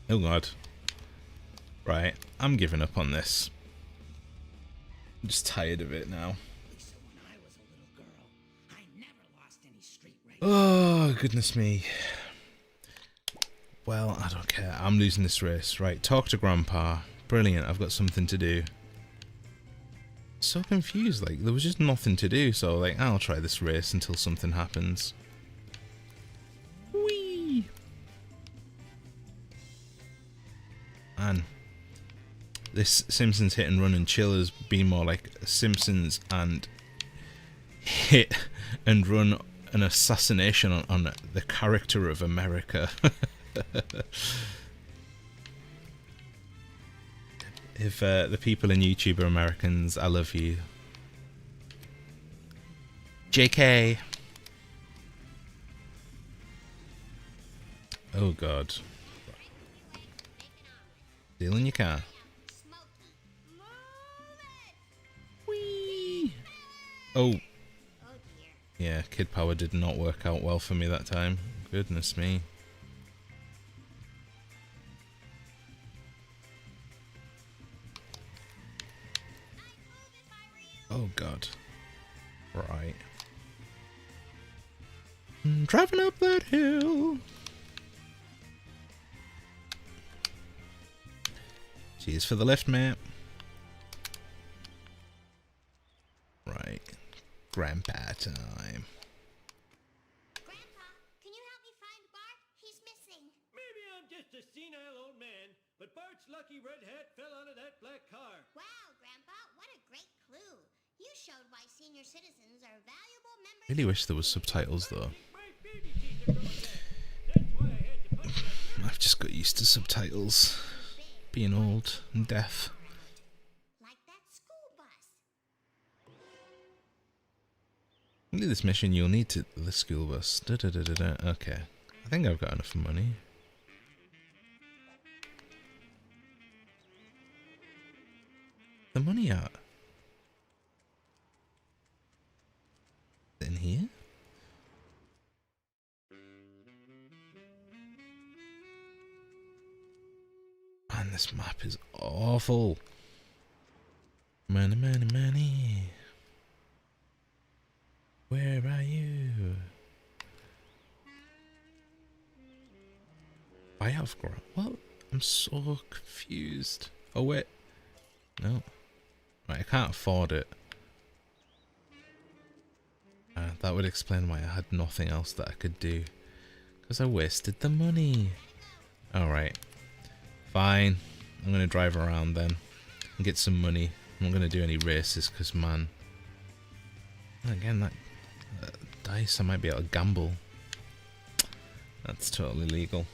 god. Right, I'm giving up on this. I'm just tired of it now. Oh, goodness me. Well, I don't care. I'm losing this race. Right, talk to Grandpa. Brilliant, I've got something to do. So confused, like, there was just nothing to do, so, like, I'll try this race until something happens. Whee! Man, this Simpsons Hit and Run and Chill has been more like Simpsons and Hit and Run an assassination on the character of America. If the people in YouTube are Americans, I love you. JK. Oh god. Stealing your car. Whee! Oh. Yeah, kid power did not work out well for me that time. Goodness me. Oh god. Right. Driving up that hill. Cheers for the lift, mate. Right. Grandpa time. Grandpa, can you help me find Bart? He's missing. Maybe I'm just a senile old man, but Bart's lucky red hat fell out of that black car. Wow, Grandpa, what a great clue. You showed why senior citizens are valuable members. Really wish there was subtitles though. My baby teeth are growing back. That's why I had to punch that. I've just got used to subtitles. Being old and deaf. Like that school bus. To do this mission, you'll need the school bus. Okay. I think I've got enough money. The money out. In here? Man, this map is awful. Money, money, money. Where are you? I have grown. What? I'm so confused. Oh wait. No. Right, I can't afford it. That would explain why I had nothing else that I could do. Because I wasted the money. Alright. Fine. I'm going to drive around then. And get some money. I'm not going to do any races because, man. Again, that dice, I might be able to gamble. That's totally legal.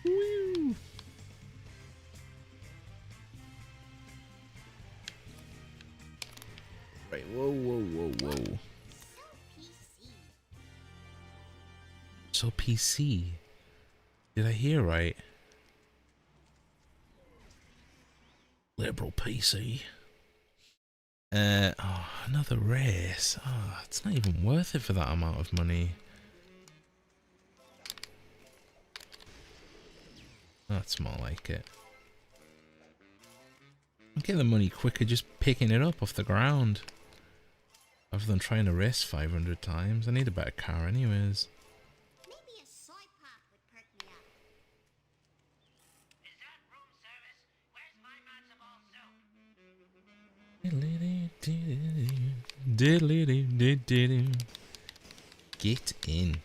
Woo! Right, whoa, whoa, whoa, whoa. So PC. Did I hear right? Liberal PC. Oh, another race. Oh, it's not even worth it for that amount of money. That's more like it. I get the money quicker just picking it up off the ground. Rather than trying to race 500 times. I need a better car anyways. Maybe a soy pop would perk me up. Is that room service? Where's my matzo ball soup? Get in.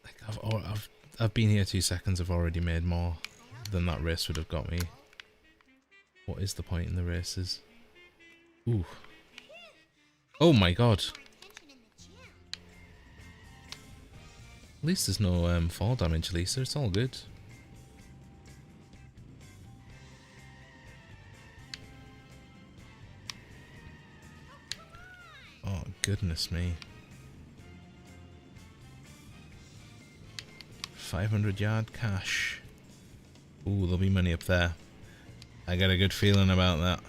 Like I've been here 2 seconds. I've already made more than that race would have got me. What is the point in the races? Ooh. Oh my god. At least there's no fall damage, Lisa. It's all good. Oh, goodness me. 500-yard cash. Ooh, there'll be money up there. I got a good feeling about that.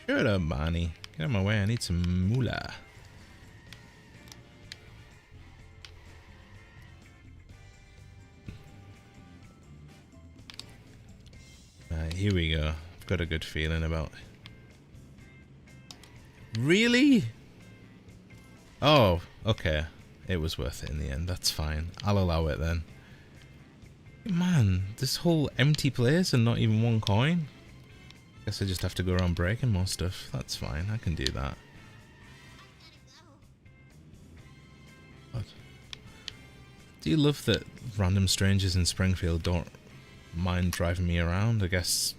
Shut up, Bonnie. Get out of my way. I need some moolah. Right, here we go. I've got a good feeling about it. Really? Oh, okay. It was worth it in the end. That's fine. I'll allow it then. Man, this whole empty place and not even one coin? Guess I just have to go around breaking more stuff. That's fine. I can do that. What? Do you love that random strangers in Springfield don't mind driving me around? I guess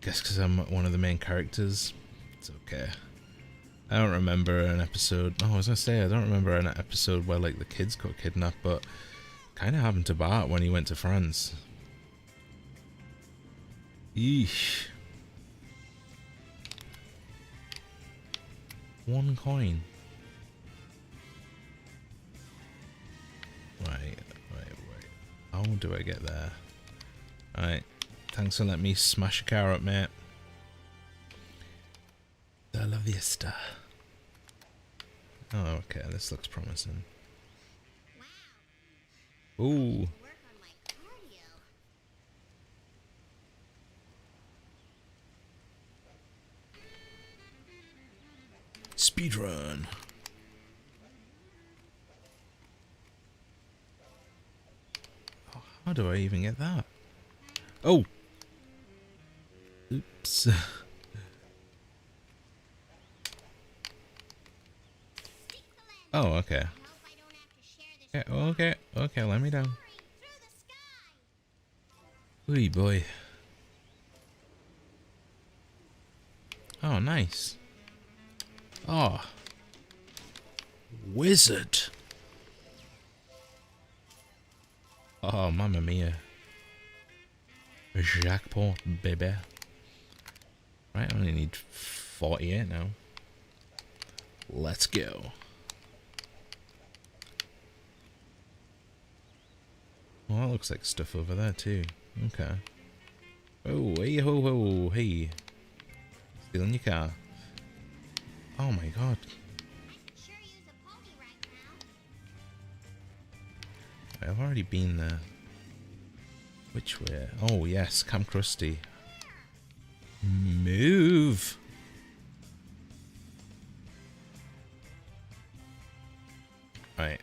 because I'm one of the main characters. It's okay. I don't remember an episode. Oh, I was gonna say I don't remember an episode where like the kids got kidnapped, but kind of happened to Bart when he went to France. Eesh. 1 coin. Right. How do I get there? Alright. Thanks for letting me smash a car up, mate. De la vista. Oh, okay. This looks promising. Ooh. Work on my cardio. Speedrun. Oh, how do I even get that? Oh! Oops. Oh, okay. Okay, let me down. Ooh, boy. Oh, nice. Oh. Wizard. Oh, mamma mia. Jackpot, baby. Right, I only need 48 now. Let's go. Oh, that looks like stuff over there too. Okay. Oh, hey ho ho, hey. Stealing your car. Oh my god. I could sure use a pony right now. I've already been there. Which way? Oh yes, Camp Krusty. Move! Right.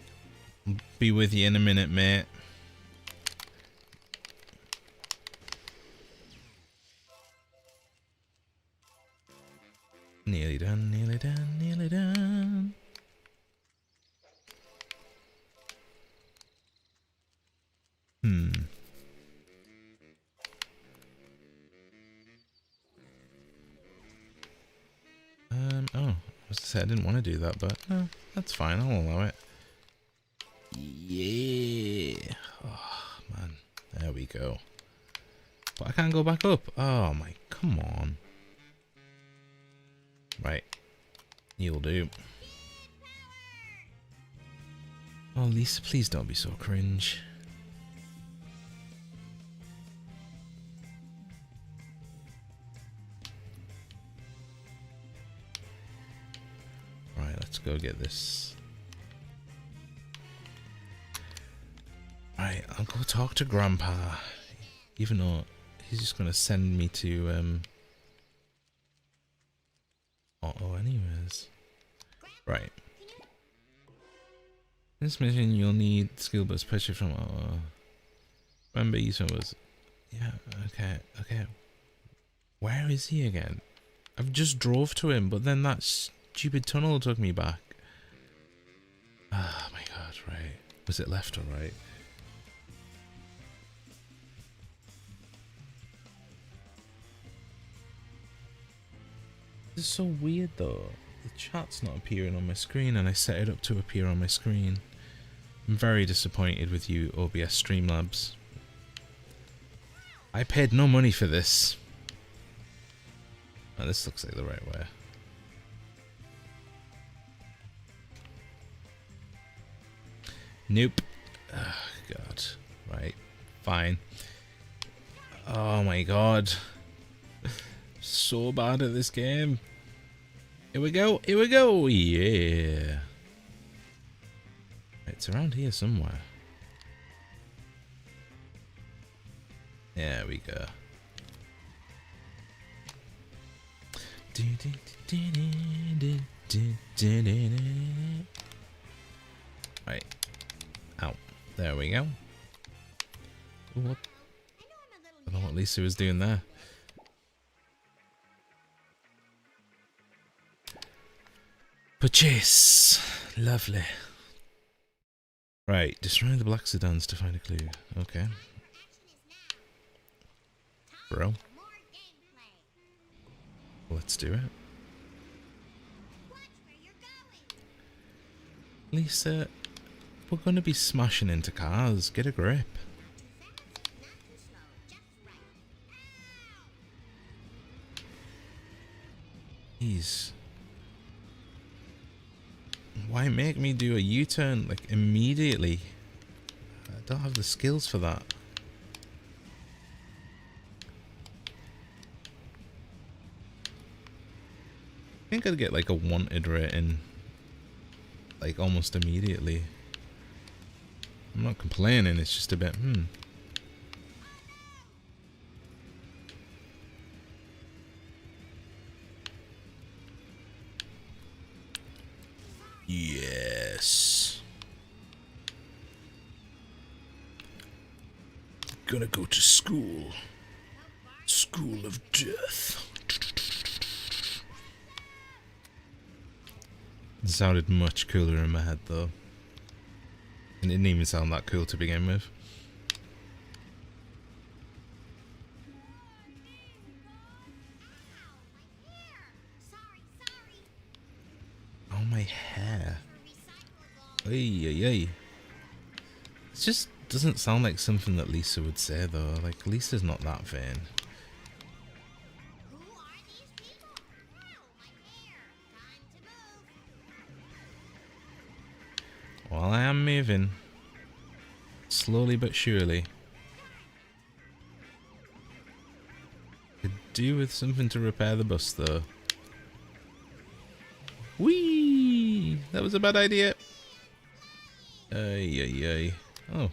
Be with you in a minute, mate. Nearly done, nearly done, nearly done. Oh, I was to say I didn't want to do that, but no, that's fine, I'll allow it. Yeah. Oh, man. There we go. But I can't go back up. Oh, my, come on. Right. You'll do. Oh, Lisa, please don't be so cringe. Right, let's go get this. Right, I'll go talk to Grandpa. Even though he's just gonna send me to Otto anyways. Right. This mission you'll need skill boost pressure from Otto. Remember Ethan was yeah, okay. Where is he again? I've just drove to him, but then that stupid tunnel took me back. Oh my god, right. Was it left or right? This is so weird though. The chat's not appearing on my screen and I set it up to appear on my screen. I'm very disappointed with you, OBS Streamlabs. I paid no money for this. Oh, this looks like the right way. Nope. Oh, God. Right. Fine. Oh my god. So bad at this game. Here we go. Here we go. Yeah. It's around here somewhere. There we go. Right. Ow. There we go. Ooh, what? I don't know what Lisa was doing there. Purchase. Lovely. Right, destroy the black sedans to find a clue. Okay. Bro. Let's do it. Lisa, we're going to be smashing into cars. Get a grip. Jeez. Why make me do a U-turn like immediately? I don't have the skills for that. I think I'd get like a wanted rating like almost immediately. I'm not complaining, it's just a bit Yes. Gonna go to school. School of Death. It sounded much cooler in my head though. And it didn't even sound that cool to begin with. Oh, my hair. Ay, ay, ay. It just doesn't sound like something that Lisa would say though. Like, Lisa's not that vain. Well, I am moving. slowly but surely. Could do with something to repair the bus, though. Whee! That was a bad idea. Ay, ay, ay. Oh.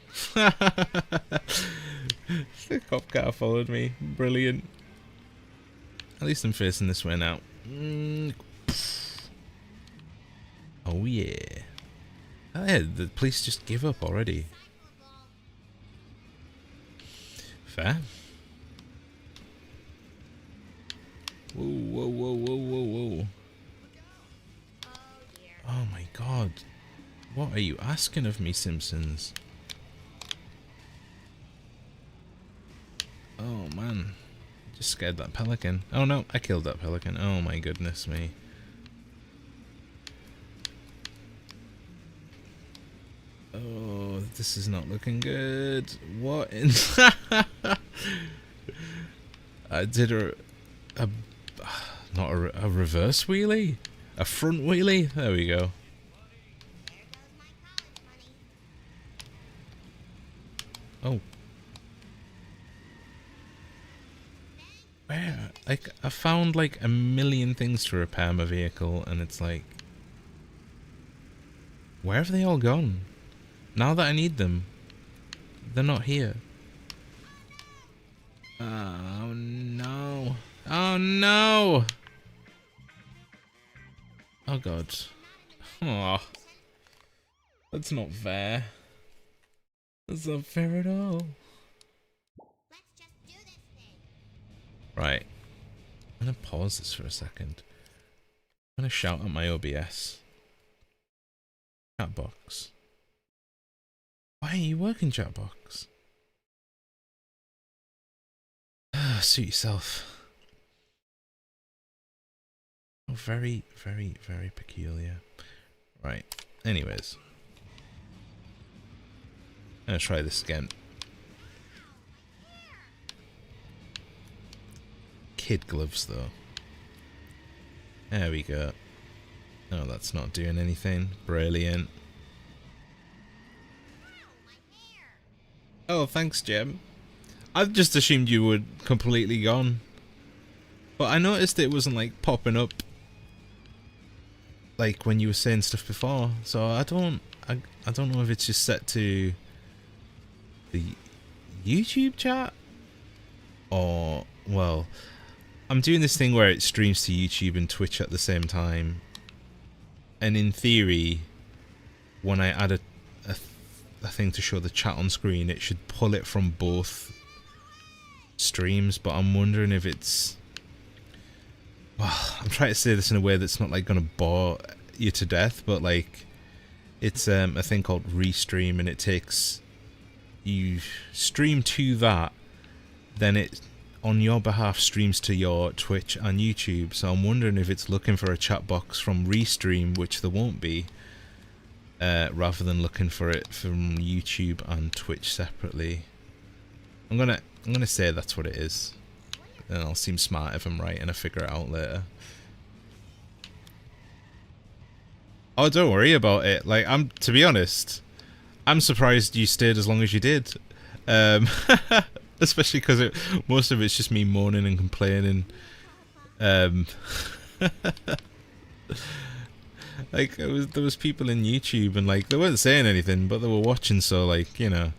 The cop car followed me. Brilliant. At least I'm facing this way now. Oh, yeah. Oh, yeah, the police just give up already. Fair. Whoa, whoa, whoa, whoa, whoa, whoa. Oh my god. What are you asking of me, Simpsons? Oh man. Just scared that pelican. Oh no, I killed that pelican. Oh my goodness me. Oh, this is not looking good. What in... I did not a reverse wheelie? A front wheelie? There we go. Oh. Where? Like, I found like a million things to repair my vehicle, and it's like... Where have they all gone? Now that I need them, they're not here. Oh no. Oh no! Oh god. Oh. That's not fair. That's not fair at all. Let's just do this thing. Right. I'm gonna pause this for a second. I'm gonna shout at my OBS. Chat box. Why are you working, chat box? Suit yourself. Oh, very, very, very peculiar. Right. Anyways. I'm gonna try this again. Kid gloves, though. There we go. Oh, that's not doing anything. Brilliant. Oh, thanks, Jem. I just assumed you were completely gone. But I noticed it wasn't, like, popping up like when you were saying stuff before. So I don't know if it's just set to the YouTube chat, or, well, I'm doing this thing where it streams to YouTube and Twitch at the same time, and in theory when I add a thing to show the chat on screen, it should pull it from both streams. But I'm wondering if it's, well, I'm trying to say this in a way that's not like gonna bore you to death, but like, it's a thing called restream, and it takes, you stream to that, then it on your behalf streams to your Twitch and YouTube. So I'm wondering if it's looking for a chat box from restream, which there won't be, rather than looking for it from YouTube and Twitch separately. I'm gonna say that's what it is, and I'll seem smart if I'm right and I figure it out later. Oh, don't worry about it. Like, to be honest, I'm surprised you stayed as long as you did. Especially because most of it's just me moaning and complaining. Like, there was people in YouTube, and like, they weren't saying anything, but they were watching, so like, you know,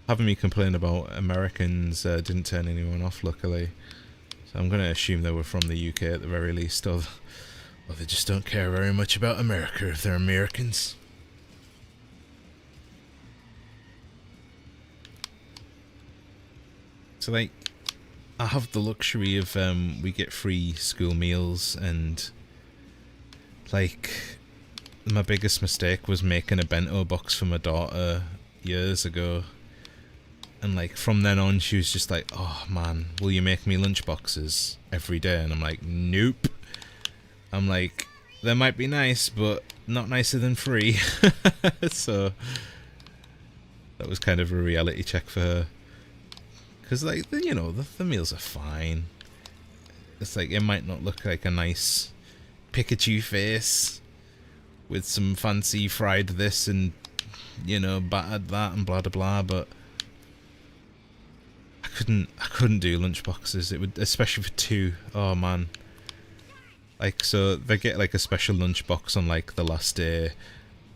having me complain about Americans didn't turn anyone off, luckily. So I'm going to assume they were from the UK at the very least, or they just don't care very much about America if they're Americans. So like, I have the luxury of we get free school meals, and like, my biggest mistake was making a bento box for my daughter years ago, and like, from then on she was just like, oh man, will you make me lunch boxes every day? And I'm like, nope. I'm like, they might be nice, but not nicer than free. So that was kind of a reality check for her. Because, like, you know, the meals are fine. It's like, it might not look like a nice Pikachu face with some fancy fried this and you know, battered that and blah blah blah, but I couldn't do lunchboxes. It would, especially for two. Oh man. Like, so they get like a special lunchbox on like the last day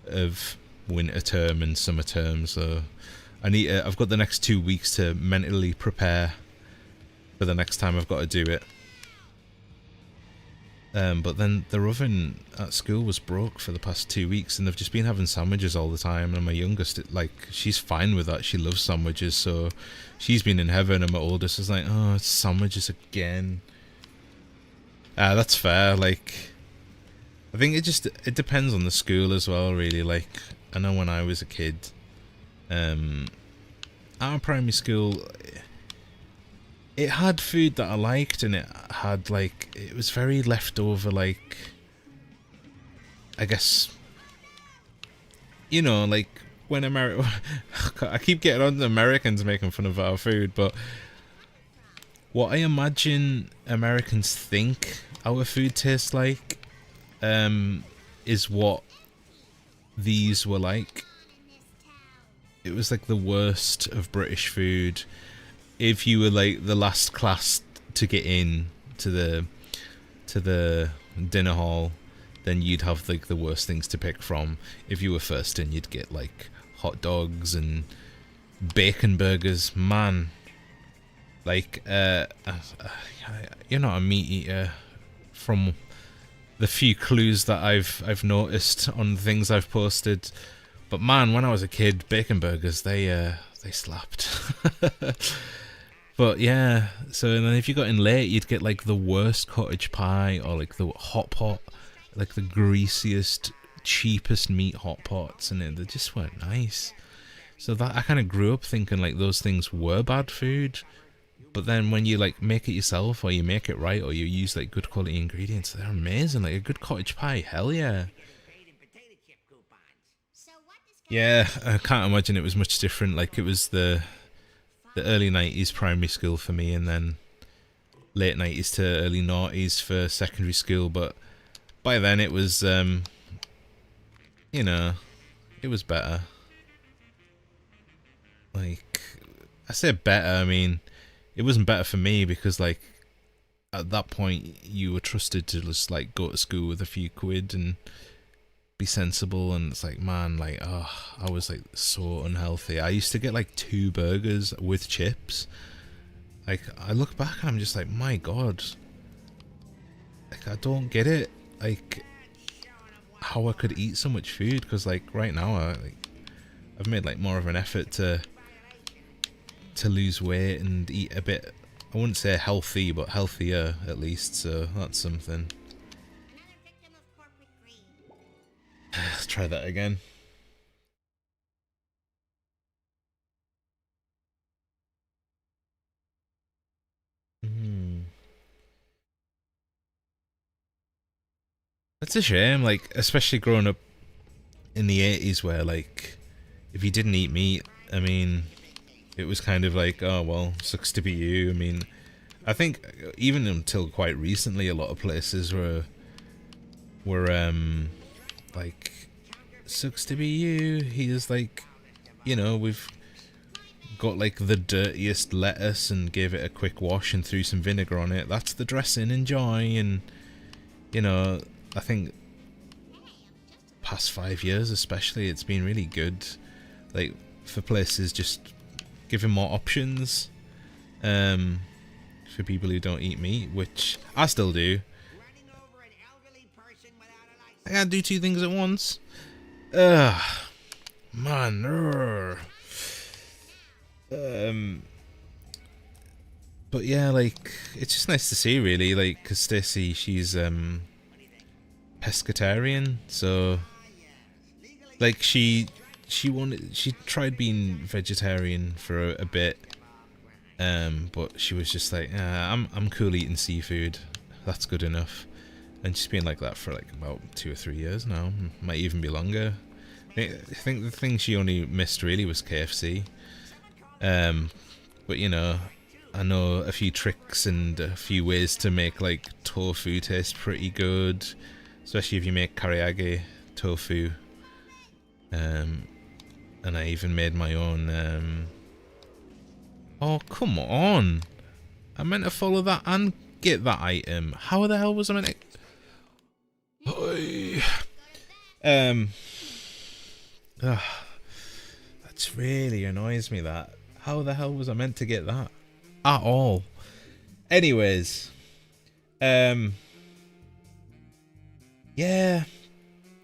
of winter term and summer term, so I've got the next 2 weeks to mentally prepare for the next time I've got to do it. But then the oven at school was broke for the past 2 weeks, and they've just been having sandwiches all the time. And my youngest, she's fine with that. She loves sandwiches, so she's been in heaven. And my oldest is like, oh, it's sandwiches again. That's fair. Like, I think it depends on the school as well, really. Like, I know when I was a kid, our primary school, it had food that I liked, and it had like, it was very leftover, like, I guess, you know, like when I keep getting on the Americans making fun of our food, but what I imagine Americans think our food tastes like is what these were like. It was like the worst of British food. If you were like the last class to get in to the dinner hall, then you'd have like the worst things to pick from. If you were first in, you'd get like hot dogs and bacon burgers. Man, like you're not a meat eater from the few clues that I've noticed on the things I've posted. But man, when I was a kid, bacon burgers, they slapped. But yeah, so then if you got in late, you'd get like the worst cottage pie, or like the hot pot, like the greasiest, cheapest meat hot pots, and they just weren't nice. So that I kind of grew up thinking like those things were bad food. But then when you like make it yourself, or you make it right, or you use like good quality ingredients, they're amazing. Like a good cottage pie, hell yeah. Yeah, I can't imagine it was much different. Like, it was the early 90s primary school for me, and then late 90s to early 90s for secondary school. But by then it was, you know, it was better. Like, I say better, I mean, it wasn't better for me because, like, at that point you were trusted to just, like, go to school with a few quid and be sensible, and it's like, man, like, oh, I was like so unhealthy. I used to get like 2 burgers with chips. Like, I look back and I'm just like, my god, like, I don't get it, like, how I could eat so much food, because like right now I've made like more of an effort to lose weight and eat a bit, I wouldn't say healthy, but healthier at least, so that's something. Let's try that again. That's a shame, like, especially growing up in the 80s where, like, if you didn't eat meat, I mean, it was kind of like, oh, well, sucks to be you. I mean, I think even until quite recently, a lot of places were like, sucks to be you. He's like, you know, we've got like the dirtiest lettuce and gave it a quick wash and threw some vinegar on it. That's the dressing, enjoy. And, you know, I think past 5 years especially, it's been really good, like, for places just giving more options for people who don't eat meat, which I still do. I can't do 2 things at once. Man. But yeah, like, it's just nice to see, really, like, because Stacey, she's pescatarian, so like she tried being vegetarian for a bit, but she was just like, I'm cool eating seafood, that's good enough. And she's been like that for like about 2 or 3 years now, might even be longer. I think the thing she only missed really was KFC. But you know, I know a few tricks and a few ways to make like tofu taste pretty good, especially if you make karaage tofu. And I even made my own. Oh, come on! I meant to follow that and get that item. How the hell was I meant to? That's really annoys me. That. How the hell was I meant to get that? At all. Anyways. Yeah.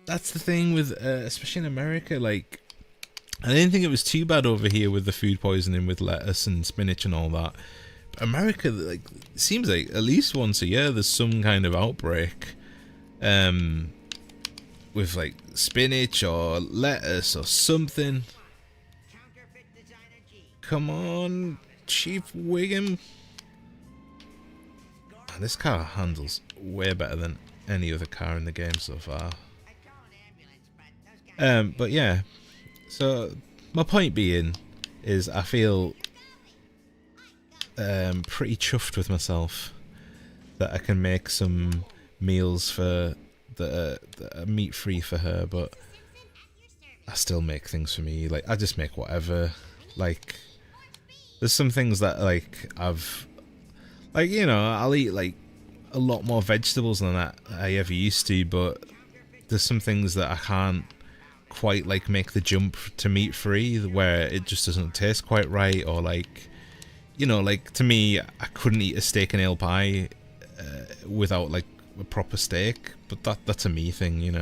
That's the thing with, especially in America, like, I didn't think it was too bad over here with the food poisoning with lettuce and spinach and all that. But America, like, it seems like at least once a year there's some kind of outbreak, with like spinach or lettuce or something. Come on, Chief Wiggum. Man, this car handles way better than any other car in the game so far. But yeah, so my point being is I feel pretty chuffed with myself that I can make some meals for that are meat free for her, but I still make things for me. Like, I just make whatever. Like, there's some things that like I'll eat like a lot more vegetables than I ever used to, but there's some things that I can't quite like make the jump to meat free, where it just doesn't taste quite right, or like, like to me, I couldn't eat a steak and ale pie without like a proper steak, but that's a me thing,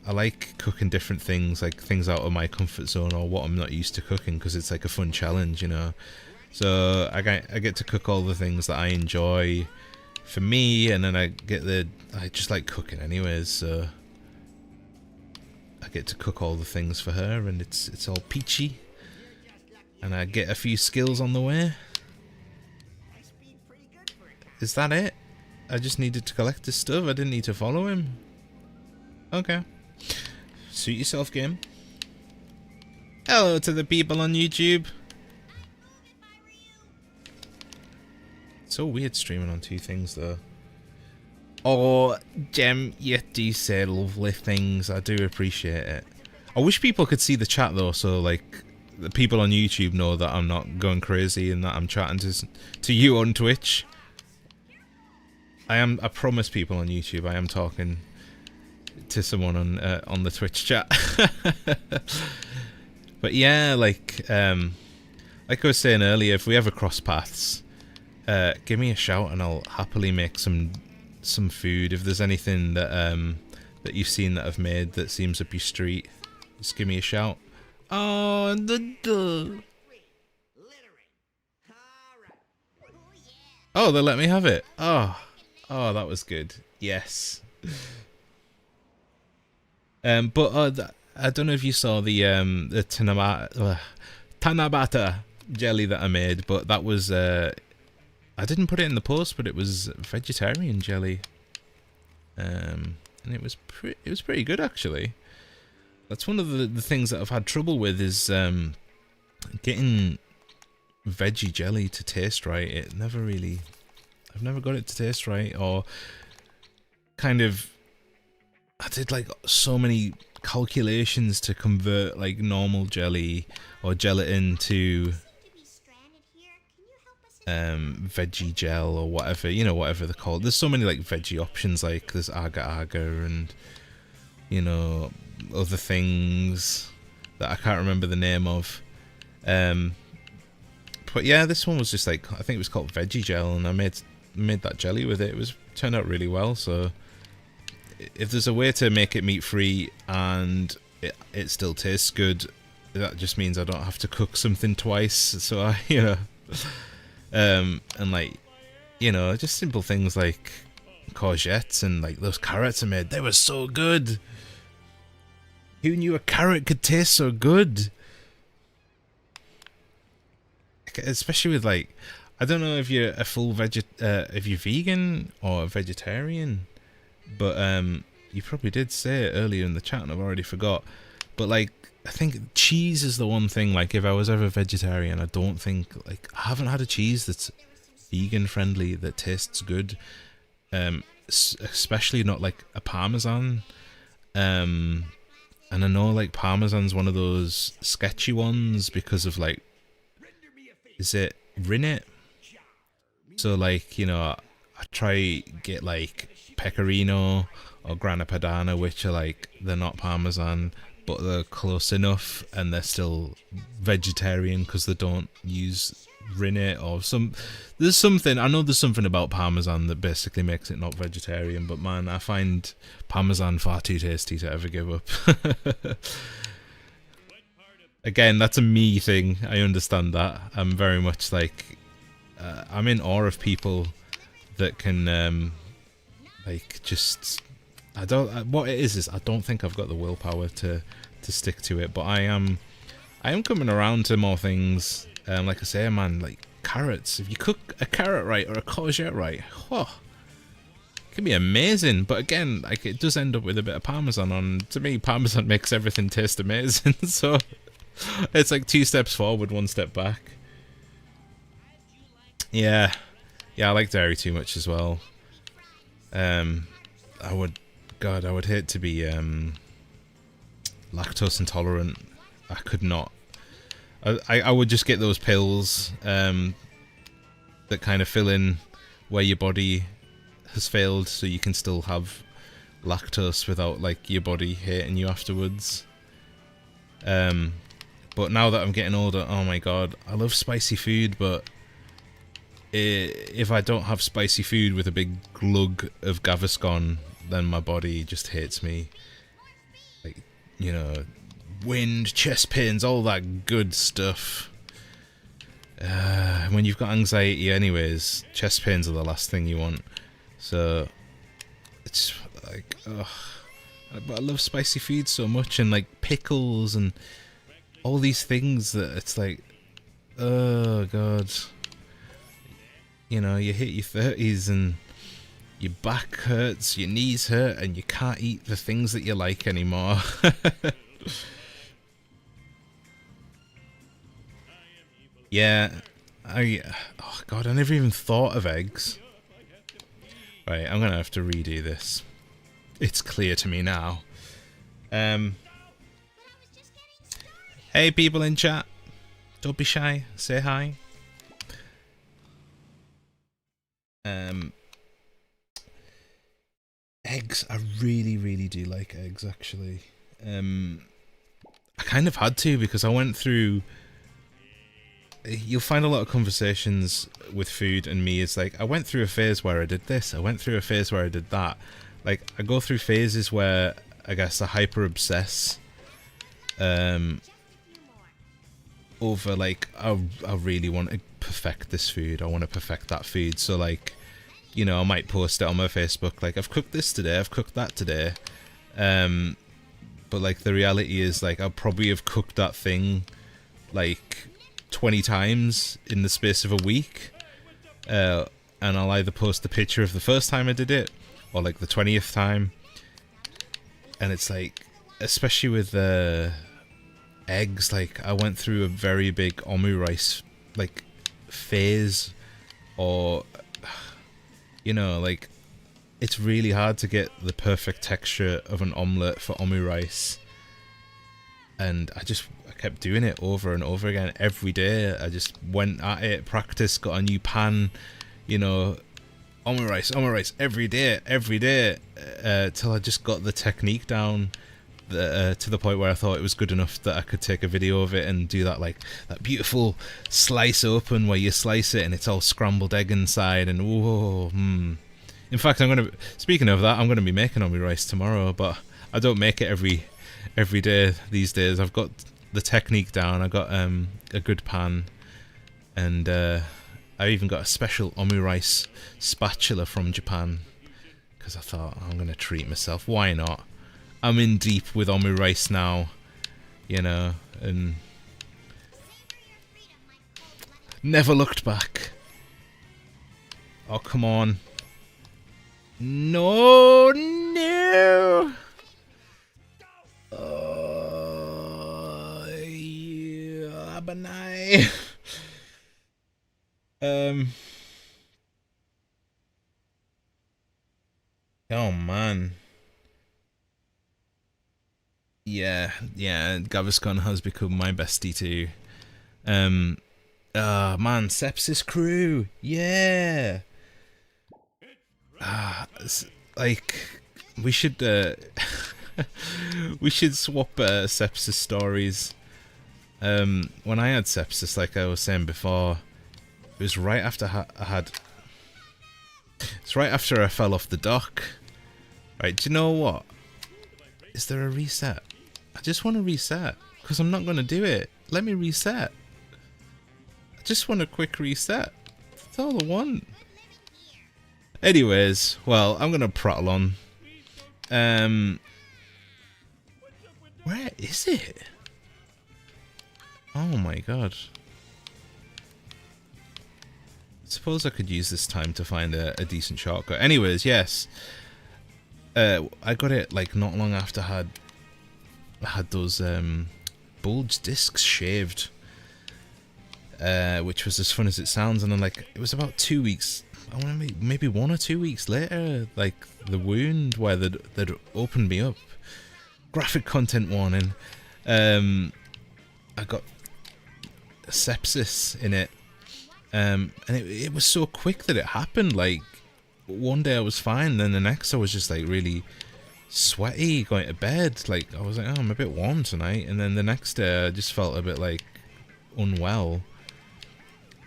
I like cooking different things, like things out of my comfort zone or what I'm not used to cooking, because it's like a fun challenge, so I get to cook all the things that I enjoy for me, and then I just like cooking anyways, so I get to cook all the things for her, and it's all peachy, and I get a few skills on the way. Is that it? I just needed to collect his stuff. I didn't need to follow him. Okay. Suit yourself, game. Hello to the people on YouTube. It's so weird streaming on two things though. Oh, Jem, you do say lovely things. I do appreciate it. I wish people could see the chat though, so like the people on YouTube know that I'm not going crazy and that I'm chatting to you on Twitch. I promise people on YouTube I am talking to someone on the Twitch chat. But yeah, like I was saying earlier, if we ever cross paths, give me a shout and I'll happily make some food. If there's anything that that you've seen that I've made that seems up your street, just give me a shout. Oh, oh, they let me have it. Oh, that was good. Yes. But I don't know if you saw the Tanabata jelly that I made, but that was I didn't put it in the post, but it was vegetarian jelly, and it was pretty good actually. That's one of the things that I've had trouble with is getting veggie jelly to taste right. I've never got it to taste right, or kind of, I did like so many calculations to convert like normal jelly or gelatin to veggie gel or whatever, whatever they're called. There's so many like veggie options, like there's agar and other things that I can't remember the name of. But yeah, this one was just like, I think it was called veggie gel, and I made that jelly with it. It turned out really well. So if there's a way to make it meat free and it still tastes good, that just means I don't have to cook something twice. So I and like just simple things like courgettes and like those carrots I made, they were so good. Who knew a carrot could taste so good? Especially with like, I don't know if you're a full if you're vegan or a vegetarian, but you probably did say it earlier in the chat and I've already forgot. But like, I think cheese is the one thing, like if I was ever vegetarian, I don't think, like, I haven't had a cheese that's vegan friendly that tastes good, especially not like a Parmesan. And And I know like Parmesan's one of those sketchy ones because of like, is it rennet? So like, you know, I try get like pecorino or grana padano, which are like, they're not Parmesan, but they're close enough, and they're still vegetarian because they don't use rennet or some. There's something, I know there's something about Parmesan that basically makes it not vegetarian, but man, I find Parmesan far too tasty to ever give up. Again, that's a me thing. I understand that. I'm very much like, I'm in awe of people that can, like, just. I don't. What it is I don't think I've got the willpower to stick to it. But I am coming around to more things. Like I say, man, like carrots. If you cook a carrot right or a courgette right, whoa, it can be amazing. But again, like it does end up with a bit of Parmesan on. To me, Parmesan makes everything taste amazing. So it's like 2 steps forward, 1 step back. Yeah, I like dairy too much as well. I would hate to be lactose intolerant. I could not. I would just get those pills that kind of fill in where your body has failed, so you can still have lactose without like your body hating you afterwards. But now that I'm getting older, oh my god, I love spicy food, but if I don't have spicy food with a big glug of Gaviscon, then my body just hates me. Like, you know, wind, chest pains, all that good stuff. When you've got anxiety anyways, chest pains are the last thing you want. So, it's like, ugh. But I love spicy food so much, and like pickles and all these things that it's like, oh god. You know, you hit your 30s and your back hurts, your knees hurt, and you can't eat the things that you like anymore. Yeah, oh god, I never even thought of eggs. Right, I'm gonna have to redo this. It's clear to me now. Hey people in chat, don't be shy, say hi. Eggs, I really do like eggs actually. I kind of had to because I went through. You'll find a lot of conversations with food and me. It's like I went through a phase where I did this. I went through a phase where I did that. Like I go through phases where I guess I hyper obsess. Over like I really want to perfect this food. I want to perfect that food. So like, you know, I might post it on my Facebook like I've cooked this today, I've cooked that today. But like the reality is like I'll probably have cooked that thing like 20 times in the space of a week. And I'll either post a picture of the first time I did it or like the 20th time. And it's like, especially with eggs, like I went through a very big omurice like phase, or you know, like it's really hard to get the perfect texture of an omelette for omurice, and I kept doing it over and over again every day. I just went at it, practiced, got a new pan, you know, omurice every day till I just got the technique down. To the point where I thought it was good enough that I could take a video of it and do that, like that beautiful slice open where you slice it and it's all scrambled egg inside, and whoa. In fact, speaking of that, I'm gonna be making omurice tomorrow, but I don't make it every day these days. I've got the technique down. I got a good pan, and I even got a special omurice spatula from Japan because I thought I'm gonna treat myself. Why not? I'm in deep with omurice now, you know, and never looked back. Oh, come on. No. Oh, yeah, Abanai. Oh, man. Yeah, Gaviscon has become my bestie too. Man, Sepsis Crew, yeah. Like, we should we should swap sepsis stories. When I had sepsis, like I was saying before, it was right after it's right after I fell off the dock. Right, do you know what? Is there a reset? I just want to reset, because I'm not going to do it. Let me reset. I just want a quick reset. That's all I want. Anyways, well, I'm going to prattle on. Where is it? Oh my god. Suppose I could use this time to find a decent shortcut. Anyways, yes. I got it like not long after I had those bulge discs shaved, which was as fun as it sounds. And then like it was about 2 weeks, I want to maybe 1 or 2 weeks later, like the wound where they'd opened me up. Graphic content warning. I got sepsis in it, and it was so quick that it happened. Like one day I was fine, then the next I was just like really sweaty going to bed. Like I was like, oh, I'm a bit warm tonight, and then the next day I just felt a bit like unwell.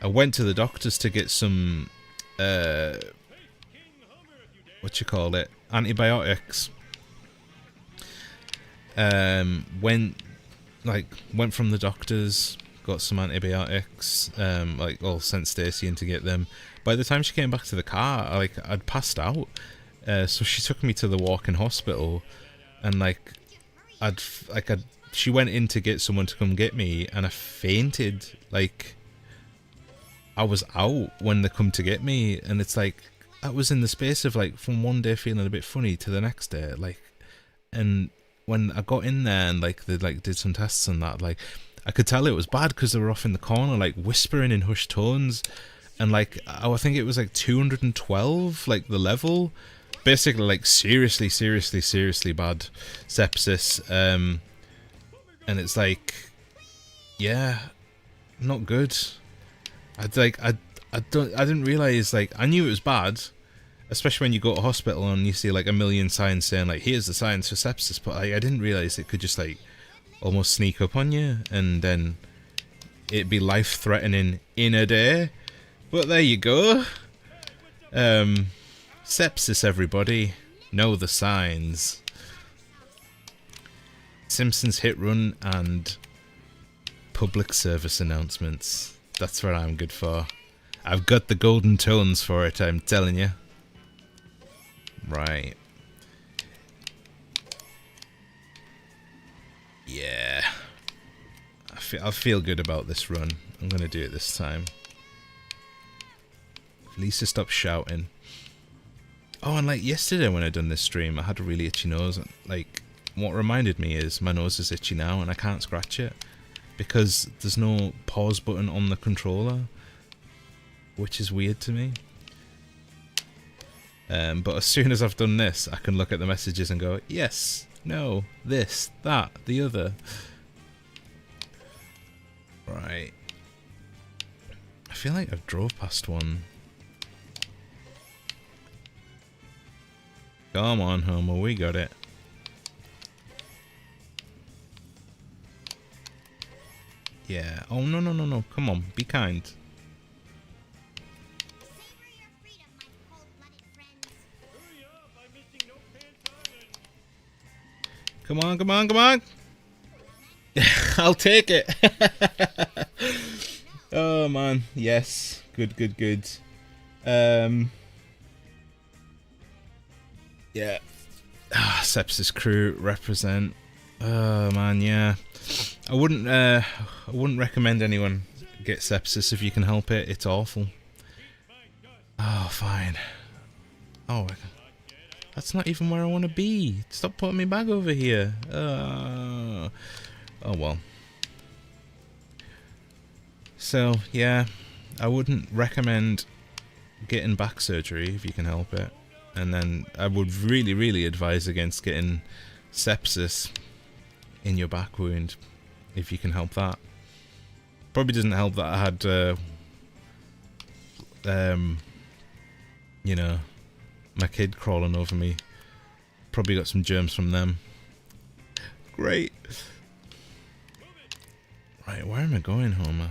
I went to the doctors to get some antibiotics. Went from the doctors, got some antibiotics, like all sent Stacey in to get them. By the time she came back to the car, I'd passed out. So she took me to the walk-in hospital, and she went in to get someone to come get me, and I fainted. Like I was out when they come to get me, and it's like I was in the space of like from one day feeling a bit funny to the next day, like, and when I got in there and like they like did some tests and that, like I could tell it was bad because they were off in the corner like whispering in hushed tones, and like I think it was like 212 like the level, basically like seriously bad sepsis, and it's like, yeah, not good. I didn't realize, like I knew it was bad, especially when you go to hospital and you see like a million signs saying like here's the signs for sepsis, but I didn't realize it could just like almost sneak up on you and then it'd be life-threatening in a day. But there you go. Sepsis, everybody, know the signs. Simpsons Hit Run and public service announcements. That's what I'm good for. I've got the golden tones for it, I'm telling you. Right. Yeah. I feel good about this run. I'm gonna do it this time. Lisa stopped shouting. Oh, and like yesterday when I done this stream, I had a really itchy nose. And, like, what reminded me is my nose is itchy now and I can't scratch it because there's no pause button on the controller, which is weird to me. But as soon as I've done this, I can look at the messages and go, yes, no, this, that, the other. Right. I feel like I've drove past one. Come on, Homer, we got it. Yeah. Oh, no. Come on, be kind. Savor your freedom, my cold-blooded friends. Hurry up, I'm missing no pants Come on. I'll take it. Oh, man. Yes. Good. Yeah. Sepsis crew represent. Oh, man, yeah. I wouldn't recommend anyone get sepsis if you can help it. It's awful. Oh, fine. Oh, my God. That's not even where I want to be. Stop putting me back over here. Oh, well. So, yeah. I wouldn't recommend getting back surgery if you can help it. And then I would really advise against getting sepsis. in your back wound, if you can help that. Probably doesn't help that I had, you know, my kid crawling over me. Probably got some germs from them. Great. Right, where am I going, Homer?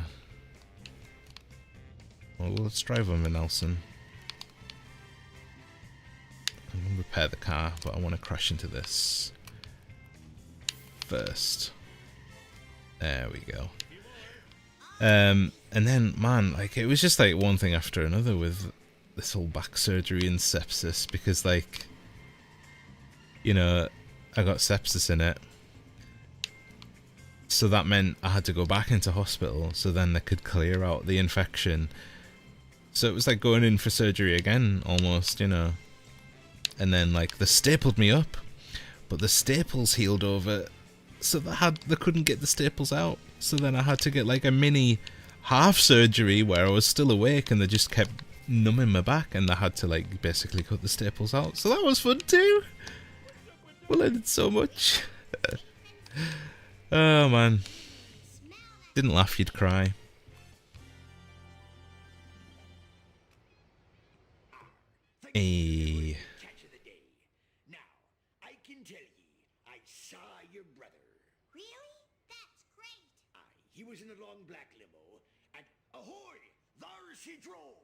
Well, let's drive over Nelson. I'm going to repair the car, but I want to crash into this first. There we go. And then, man, like, it was just like one thing after another with this whole back surgery and sepsis, because, like, you know, I got sepsis in it. So that meant I had to go back into hospital so then they could clear out the infection. So it was like going in for surgery again, almost, you know. And then, like, they stapled me up, but the staples healed over, so they couldn't get the staples out. So then I had to get, like, a mini half surgery where I was still awake and they just kept numbing my back, and they had to, like, basically cut the staples out. So that was fun too. Well, I did so much. Oh man, didn't laugh, you'd cry. Hey. Catch of the day. Now, I can tell ye, I saw your brother. Really? That's great. Aye, he was in a long black limo, and ahoy, there she drove.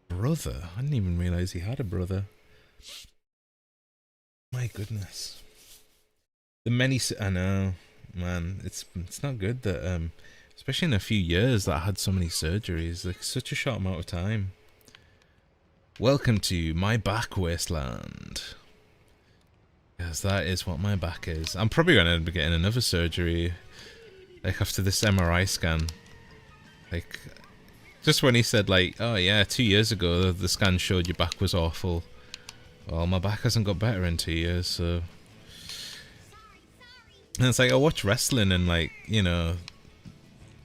Brother? I didn't even realise he had a brother. My goodness. The many... I know, man. It's not good that, especially in a few years, that I had so many surgeries. Like, such a short amount of time. Welcome to my back wasteland. Yes, that is what my back is. I'm probably going to be getting another surgery, like, after this MRI scan. Like, just when he said, like, oh yeah, 2 years ago the scan showed your back was awful. Well, my back hasn't got better in 2 years, so... And it's like, I watch wrestling and, like, you know,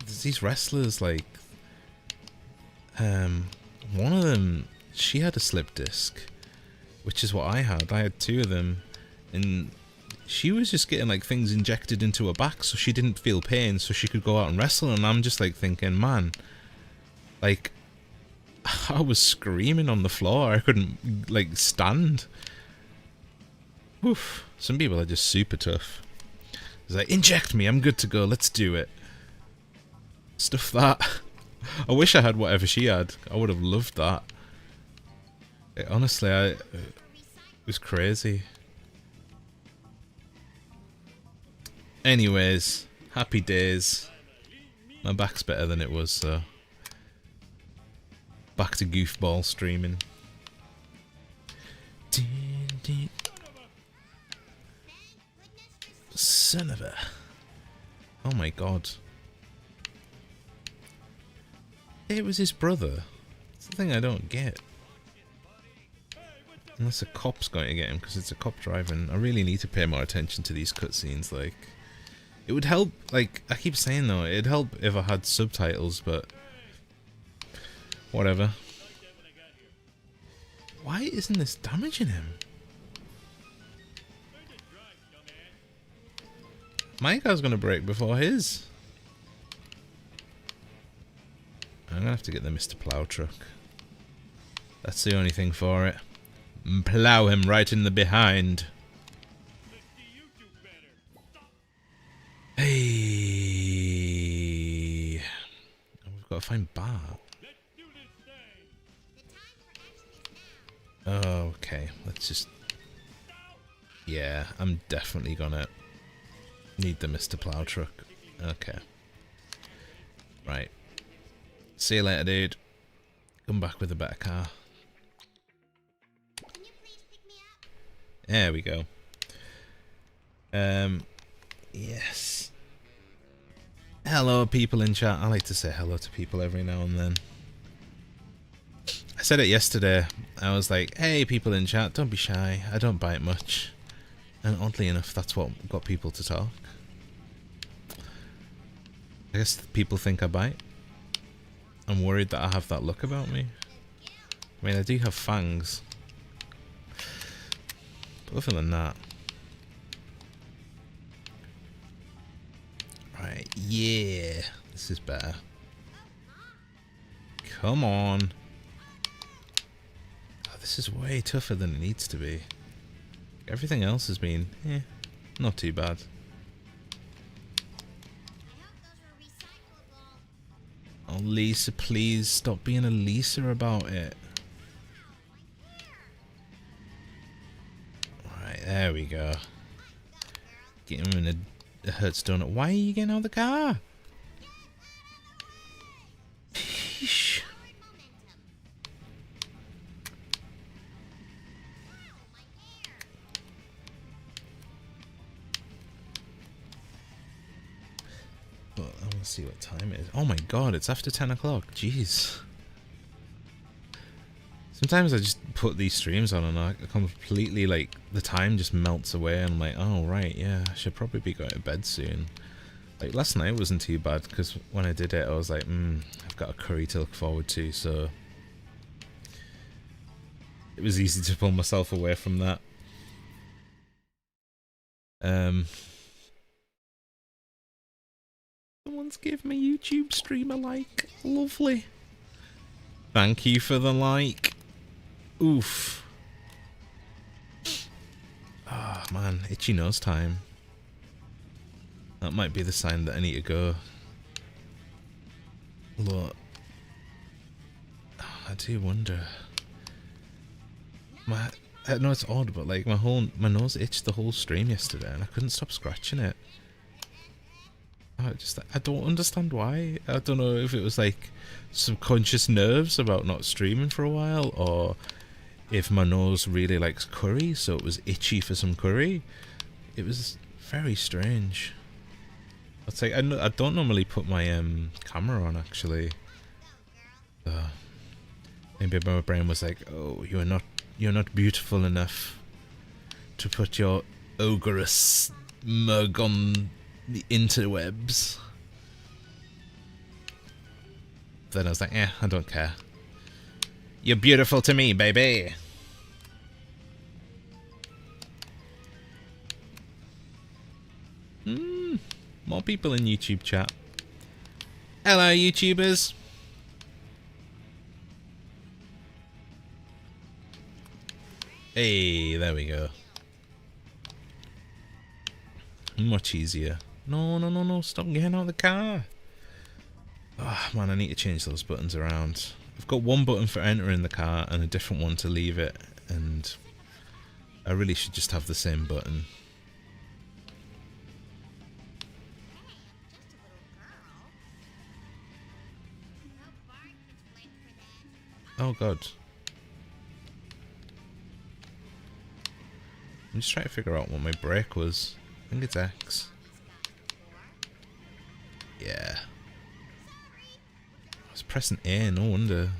there's these wrestlers, like, one of them, she had a slip disc, which is what I had. I had 2 of them, and she was just getting, like, things injected into her back so she didn't feel pain so she could go out and wrestle, and I'm just, like, thinking, man, like, I was screaming on the floor. I couldn't, like, stand. Oof. Some people are just super tough. It's like, inject me, I'm good to go, let's do it. Stuff that. I wish I had whatever she had. I would have loved that. Honestly, it was crazy. Anyways, happy days. My back's better than it was, so... Back to goofball streaming. Son of a... Oh my god. It was his brother. It's the thing I don't get. Unless a cop's going to get him, because it's a cop driving. I really need to pay more attention to these cutscenes, like... It would help, like, I keep saying though, it'd help if I had subtitles, but... Whatever. Why isn't this damaging him? My car's gonna break before his. I'm gonna have to get the Mr. Plow truck. That's the only thing for it. Plow him right in the behind. Hey. We've got to find Bart. Okay, let's just... Yeah, I'm definitely gonna need the Mr. Plow truck. Okay. Right. See you later, dude. Come back with a better car. Can you please pick me up? There we go. Yes. Hello, people in chat. I like to say hello to people every now and then. I said it yesterday. I was like, hey, people in chat, don't be shy. I don't bite much. And oddly enough, that's what got people to talk. I guess people think I bite. I'm worried that I have that look about me. I mean, I do have fangs. But other than that... Right, yeah. This is better. Come on. Oh, this is way tougher than it needs to be. Everything else has been, not too bad. Oh, Lisa, please stop being a Lisa about it. Right, there we go. Get him in a Hurts donut. Why are you getting out of the car? Sheesh. Well, I want to see what time it is. Oh my god, it's after 10 o'clock. Jeez. Sometimes I just put these streams on and I completely, like, the time just melts away and I'm like, oh right, yeah, I should probably be going to bed soon. Like, last night wasn't too bad because when I did it I was like, I've got a curry to look forward to, so it was easy to pull myself away from that. Someone's give my YouTube stream a like. Lovely. Thank you for the like. Oof. Ah, man, itchy nose time. That might be the sign that I need to go. Look. I do wonder. I know it's odd, but like my nose itched the whole stream yesterday and I couldn't stop scratching it. I don't understand why. I don't know if it was like subconscious nerves about not streaming for a while, or if my nose really likes curry, so it was itchy for some curry. It was very strange. It's like I don't normally put my camera on actually. Maybe my brain was like, oh, you're not beautiful enough to put your ogreous mug on the interwebs. Then I was like, I don't care. You're beautiful to me, baby. More people in YouTube chat. Hello, YouTubers. Hey, there we go. Much easier. No, stop getting out of the car. Oh, man, I need to change those buttons around. I've got one button for entering the car and a different one to leave it, and I really should just have the same button. Oh god. I'm just trying to figure out what my brake was. I think it's X. Yeah. I was pressing A, no wonder.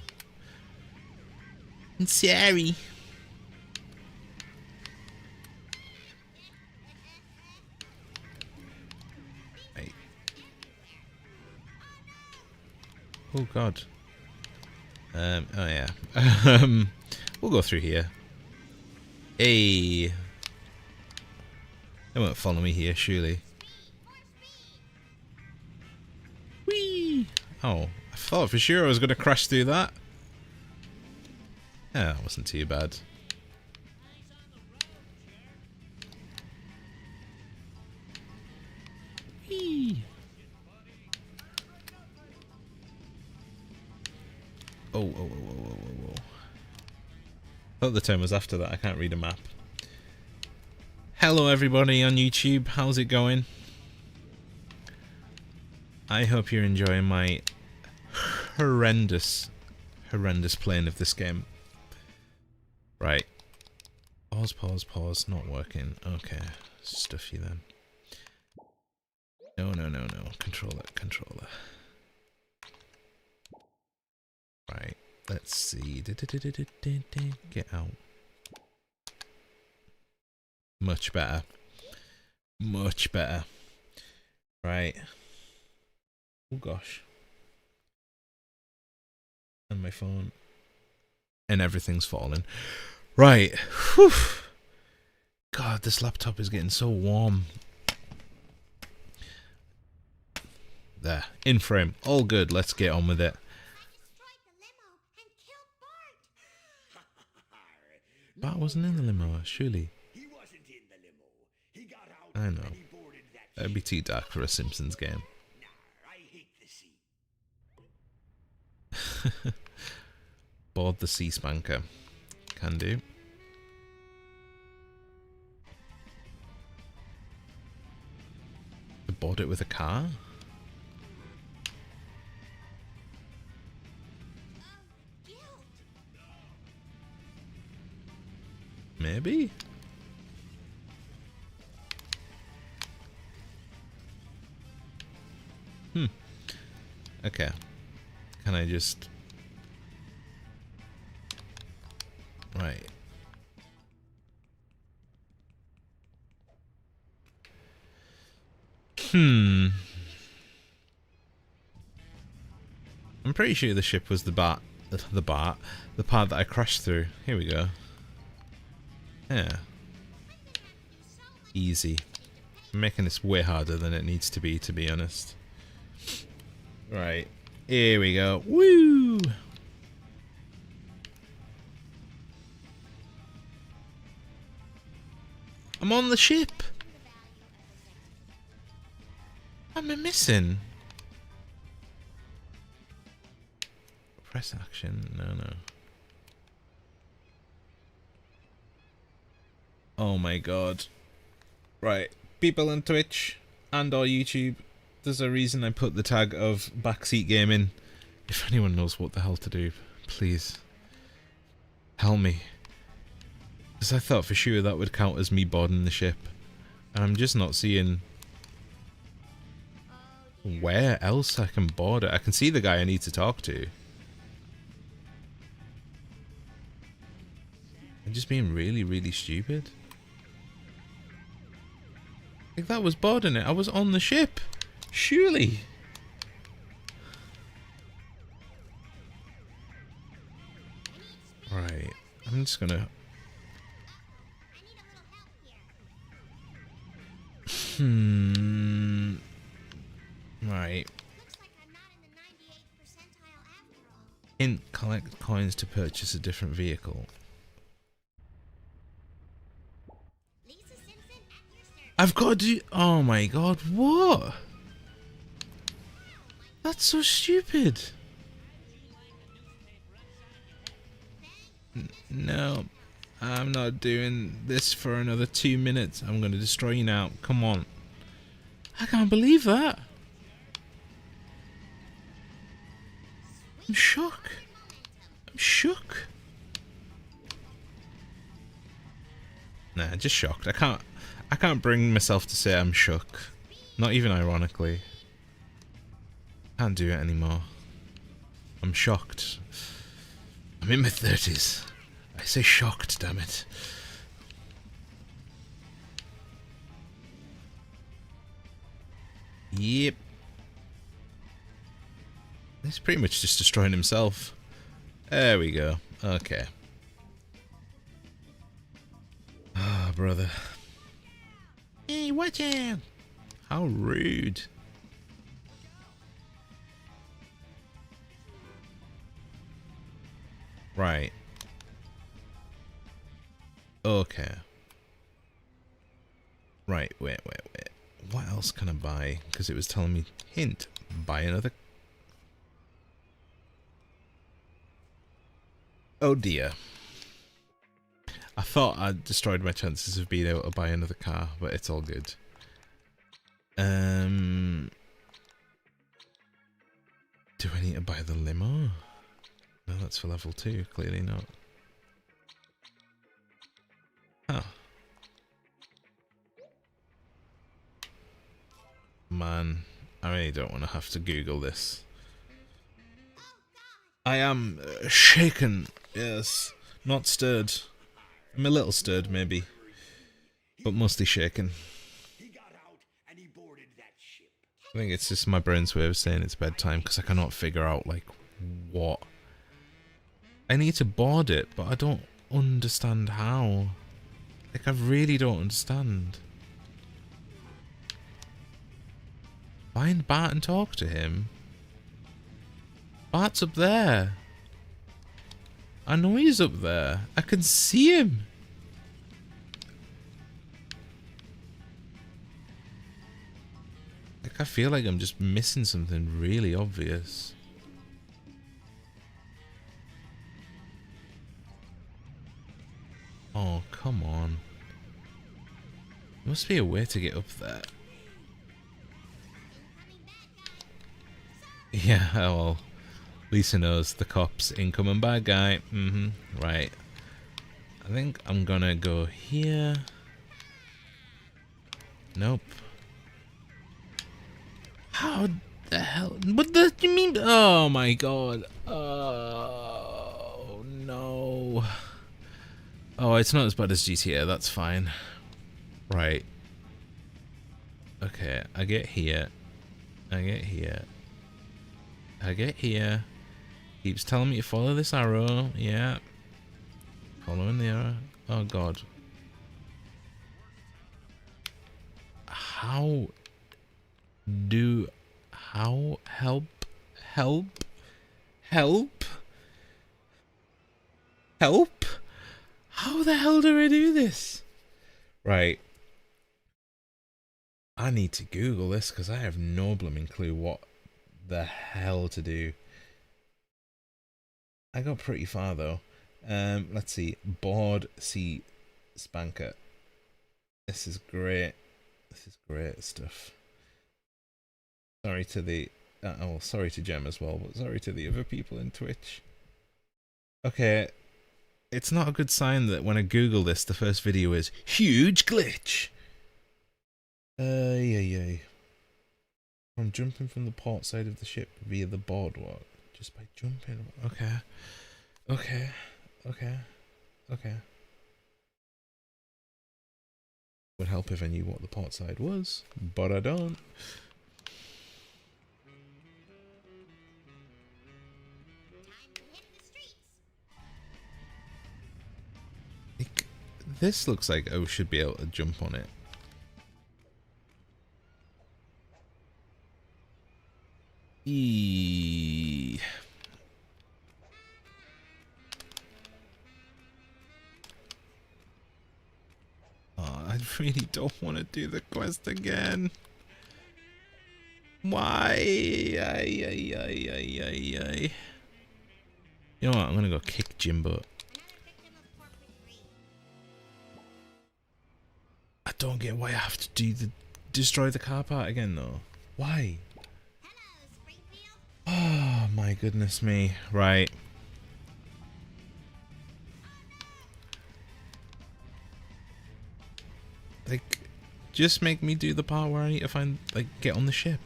I'm sorry. Right. Oh god. Oh yeah. We'll go through here. Hey. They won't follow me here, surely. Whee! Oh, I thought for sure I was going to crash through that. Yeah, that wasn't too bad. Whee! Oh. I thought the turn was after that. I can't read a map. Hello everybody on YouTube, how's it going? I hope you're enjoying my horrendous playing of this game. Right. Pause, not working. Okay, stuff you then. No. Controller. Right, let's see. Get out. Much better. Right. Oh gosh. And my phone. And everything's falling. Right. Whew. God, this laptop is getting so warm. There. In frame. All good. Let's get on with it. Destroyed the limo and killed Bart. Bart wasn't in the limo, surely. He wasn't in the limo. He got out I know. and he boarded that That'd be too dark for a Simpsons game. Nah, I hate the sea. Board the sea spanker. Can do. Board it with a car? Guilt. Maybe? Okay. Can I just... Right. I'm pretty sure the ship was the part that I crashed through. Here we go. Yeah. Easy. I'm making this way harder than it needs to be honest. Right. Here we go. Woo! I'm on the ship. What am I missing? Press action. No. Oh my god. Right. People on Twitch and or YouTube, there's a reason I put the tag of backseat gaming. If anyone knows what the hell to do, please tell me. Because I thought for sure that would count as me boarding the ship. And I'm just not seeing where else I can board it. I can see the guy I need to talk to. I'm just being really, really stupid. Like that was boarding it. I was on the ship. Surely. Right. I'm just gonna... Right. Looks like I'm not in the 98th percentile after all. Hint, collect coins to purchase a different vehicle. Lisa Simpson at your service. I've got to do... Oh my god, what? That's so stupid. No, I'm not doing this for another 2 minutes. I'm going to destroy you now. Come on. I can't believe that. I'm shook. I'm shook. Nah, just shocked. I can't bring myself to say I'm shook. Not even ironically. Can't do it anymore. I'm shocked. I'm in my 30s. I say shocked, damn it. Yep. He's pretty much just destroying himself. There we go. Okay. Ah, brother. Hey, watch out! How rude. Right. Okay. Right, wait. What else can I buy? Because it was telling me, hint, buy another... Oh dear. I thought I'd destroyed my chances of being able to buy another car, but it's all good. Do I need to buy the limo? No, that's for level 2, clearly not. Huh. Man, I really don't want to have to Google this. I am shaken, yes. Not stirred. I'm a little stirred, maybe. But mostly shaken. He got out and he boarded that ship. I think it's just my brain's way of saying it's bedtime, because I cannot figure out, like, what. I need to board it, but I don't understand how. Like, I really don't understand. Find Bart and talk to him. Bart's up there. I know he's up there. I can see him. Like, I feel like I'm just missing something really obvious. Oh, come on. There must be a way to get up there. Yeah, well, Lisa knows the cops, incoming bad guy. Right. I think I'm gonna go here. Nope. How the hell? What do you mean? Oh my god. Oh no. Oh, it's not as bad as GTA, that's fine. Right. Okay, I get here. I get here. I get here. Keeps telling me to follow this arrow. Yeah. Following the arrow. Oh god. How help how the hell do I do this? Right. I need to Google this because I have no blooming clue what the hell to do. I got pretty far though. Let's see. Board C Spanker. This is great. This is great stuff. Sorry to the oh, sorry to Jem as well, but sorry to the other people in Twitch. Okay. It's not a good sign that when I Google this, the first video is huge glitch. Yeah. I'm jumping from the port side of the ship via the boardwalk. Just by jumping. Okay. Would help if I knew what the port side was, but I don't. Like, this looks like I should be able to jump on it. Oh, I really don't want to do the quest again. Why? You know what? I'm gonna go kick Jimbo. I don't get why I have to do destroy the car part again though. Why? Hello, Springfield. Oh my goodness me. Right. Like, just make me do the part where I need to find, like, get on the ship.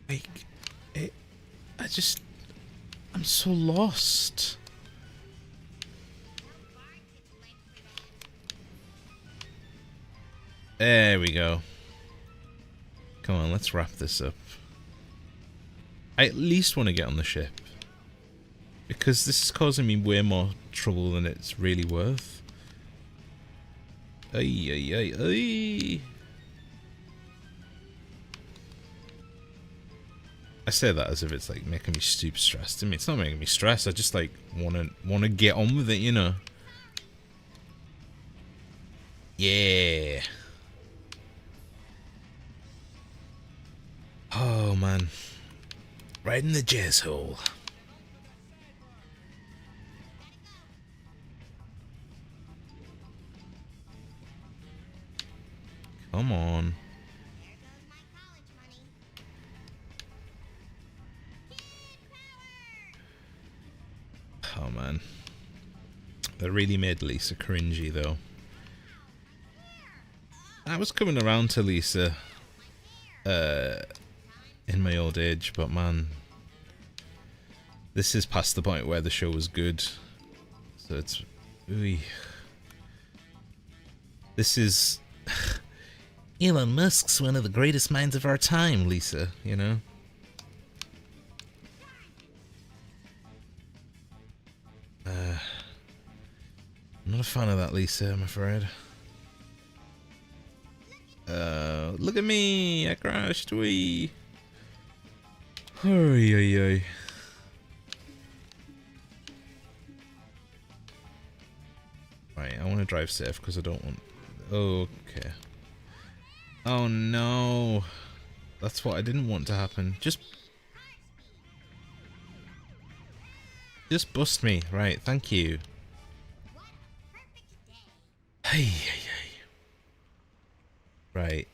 Like, I'm so lost. There we go. Come on, let's wrap this up. I at least want to get on the ship. Because this is causing me way more trouble than it's really worth. Ay. I say that as if it's like making me super stressed. I mean, it's not making me stressed. I just like wanna get on with it, you know. Yeah. Oh man, right in the jazz hole. Come on. There goes my college money. Kid power! Oh man, that really made Lisa cringy though. I was coming around to Lisa in my old age, but man, this is past the point where the show was good. So it's ooh. This is Elon Musk's one of the greatest minds of our time, Lisa, you know? I'm not a fan of that, Lisa, I'm afraid. Look at me! I crashed. Wee. Oy, oy, oy. Right, I want to drive safe because I don't want. Okay. Oh no! That's what I didn't want to happen. Just bust me. Right, thank you. Hey, hey, hey. Right.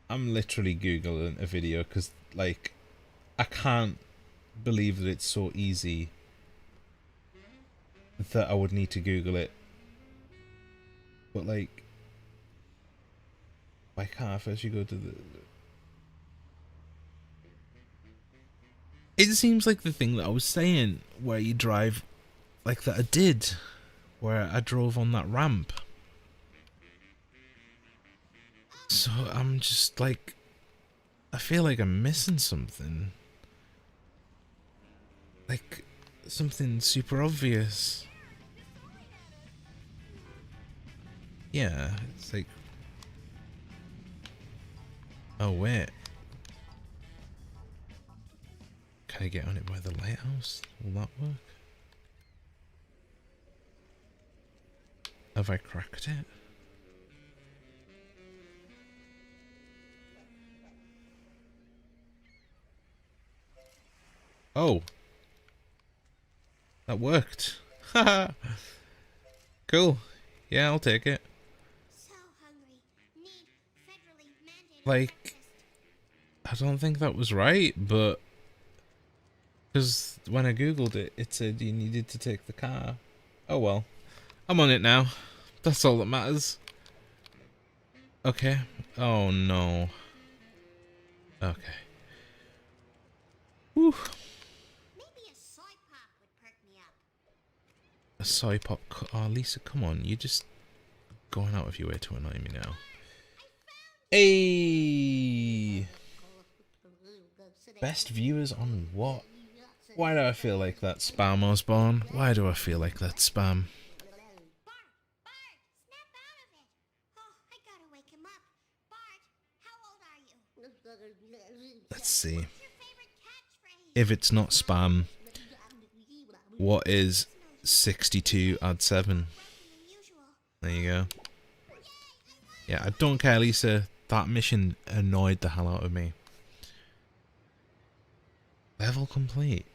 I'm literally Googling a video because, like, I can't believe that it's so easy that I would need to Google it. But, like, why can't I first you go to the... It seems like the thing that I was saying, where you drive, like that I did, where I drove on that ramp. So I'm just like, I feel like I'm missing something. Like, something super obvious. Yeah, it's like... Oh wait. Can I get on it by the lighthouse? Will that work? Have I cracked it? Oh. That worked. Haha. Cool. Yeah, I'll take it. So hungry. Need federally mandated Like, I don't think that was right, but... Because when I googled it, it said you needed to take the car. Oh well. I'm on it now. That's all that matters. Okay. Oh no. Okay. Whew. Maybe a soy pop would perk me up. A soy pop. Oh, Lisa, come on. You're just going out of your way to annoy me now. Hey! Best viewers on what? Why do I feel like that's spam, Osborne? Why do I feel like that's spam? Bart! Bart! Snap out of it! Oh, I gotta wake him up. Bart, how old are you? Let's see. What's your favorite catchphrase? If it's not spam, what is 62 add 7? There you go. Yeah, I don't care, Lisa. That mission annoyed the hell out of me. Level complete.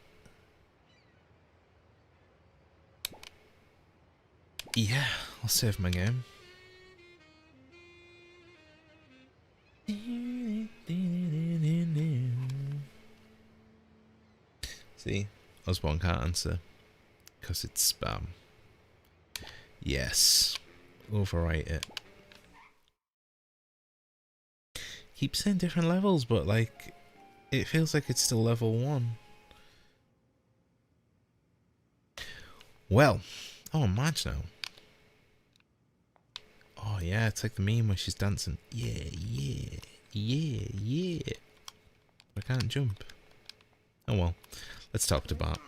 Yeah, I'll save my game. See, Osborne can't answer because it's spam. Yes, overwrite it. Keep saying different levels, but like, it feels like it's still level 1. Well, oh, Marge now. Oh yeah, it's like the meme where she's dancing. Yeah, yeah, yeah, yeah. I can't jump. Oh well, let's talk to Bart.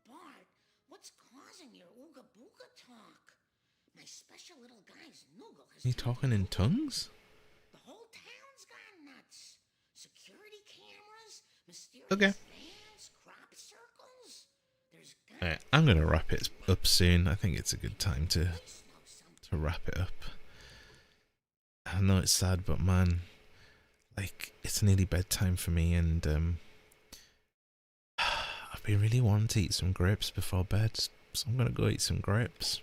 Bart, what's causing your ooga booga talk? My special little guy's Noogle has... Are you talking in tongues? The whole town's gone nuts. Security cameras, mysterious Okay. vans, crop circles. There's Alright, I'm gonna wrap it up soon. I think it's a good time to wrap it up. I know it's sad, but man, like, it's nearly bedtime for me, and I've been really wanting to eat some grapes before bed, so I'm gonna go eat some grapes.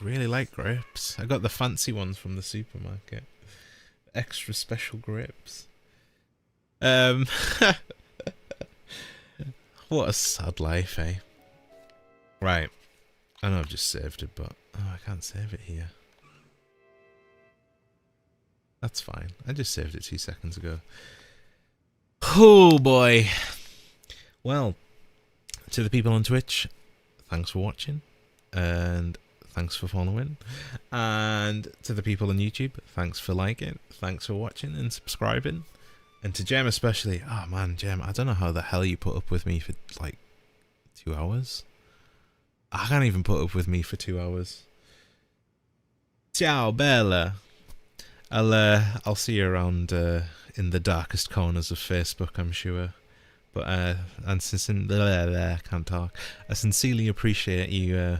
I really like grapes. I got the fancy ones from the supermarket. Extra special grapes. What a sad life, eh? Right. I know I've just saved it, but oh, I can't save it here. That's fine. I just saved it 2 seconds ago. Oh boy. Well, to the people on Twitch, thanks for watching. And thanks for following. And to the people on YouTube, thanks for liking. Thanks for watching and subscribing. And to Jem especially. Oh man, Jem, I don't know how the hell you put up with me for like 2 hours. I can't even put up with me for 2 hours. Ciao, Bella. I'll see you around in the darkest corners of Facebook, I'm sure. But and I can't talk. I sincerely appreciate you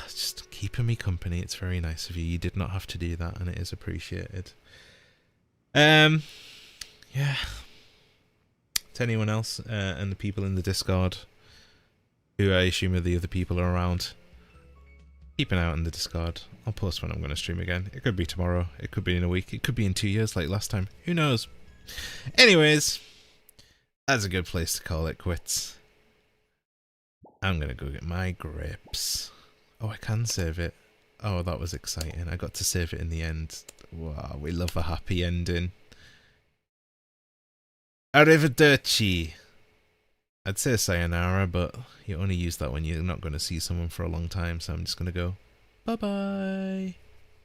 just keeping me company. It's very nice of you. You did not have to do that, and it is appreciated. Yeah. To anyone else and the people in the Discord, who I assume are the other people around, keep an eye out in the Discord. I'll post when I'm going to stream again. It could be tomorrow. It could be in a week. It could be in 2 years like last time. Who knows? Anyways, that's a good place to call it quits. I'm going to go get my grips. Oh, I can save it. Oh, that was exciting. I got to save it in the end. Wow, we love a happy ending. Arrivederci. I'd say sayonara, but you only use that when you're not going to see someone for a long time, so I'm just going to go, bye-bye.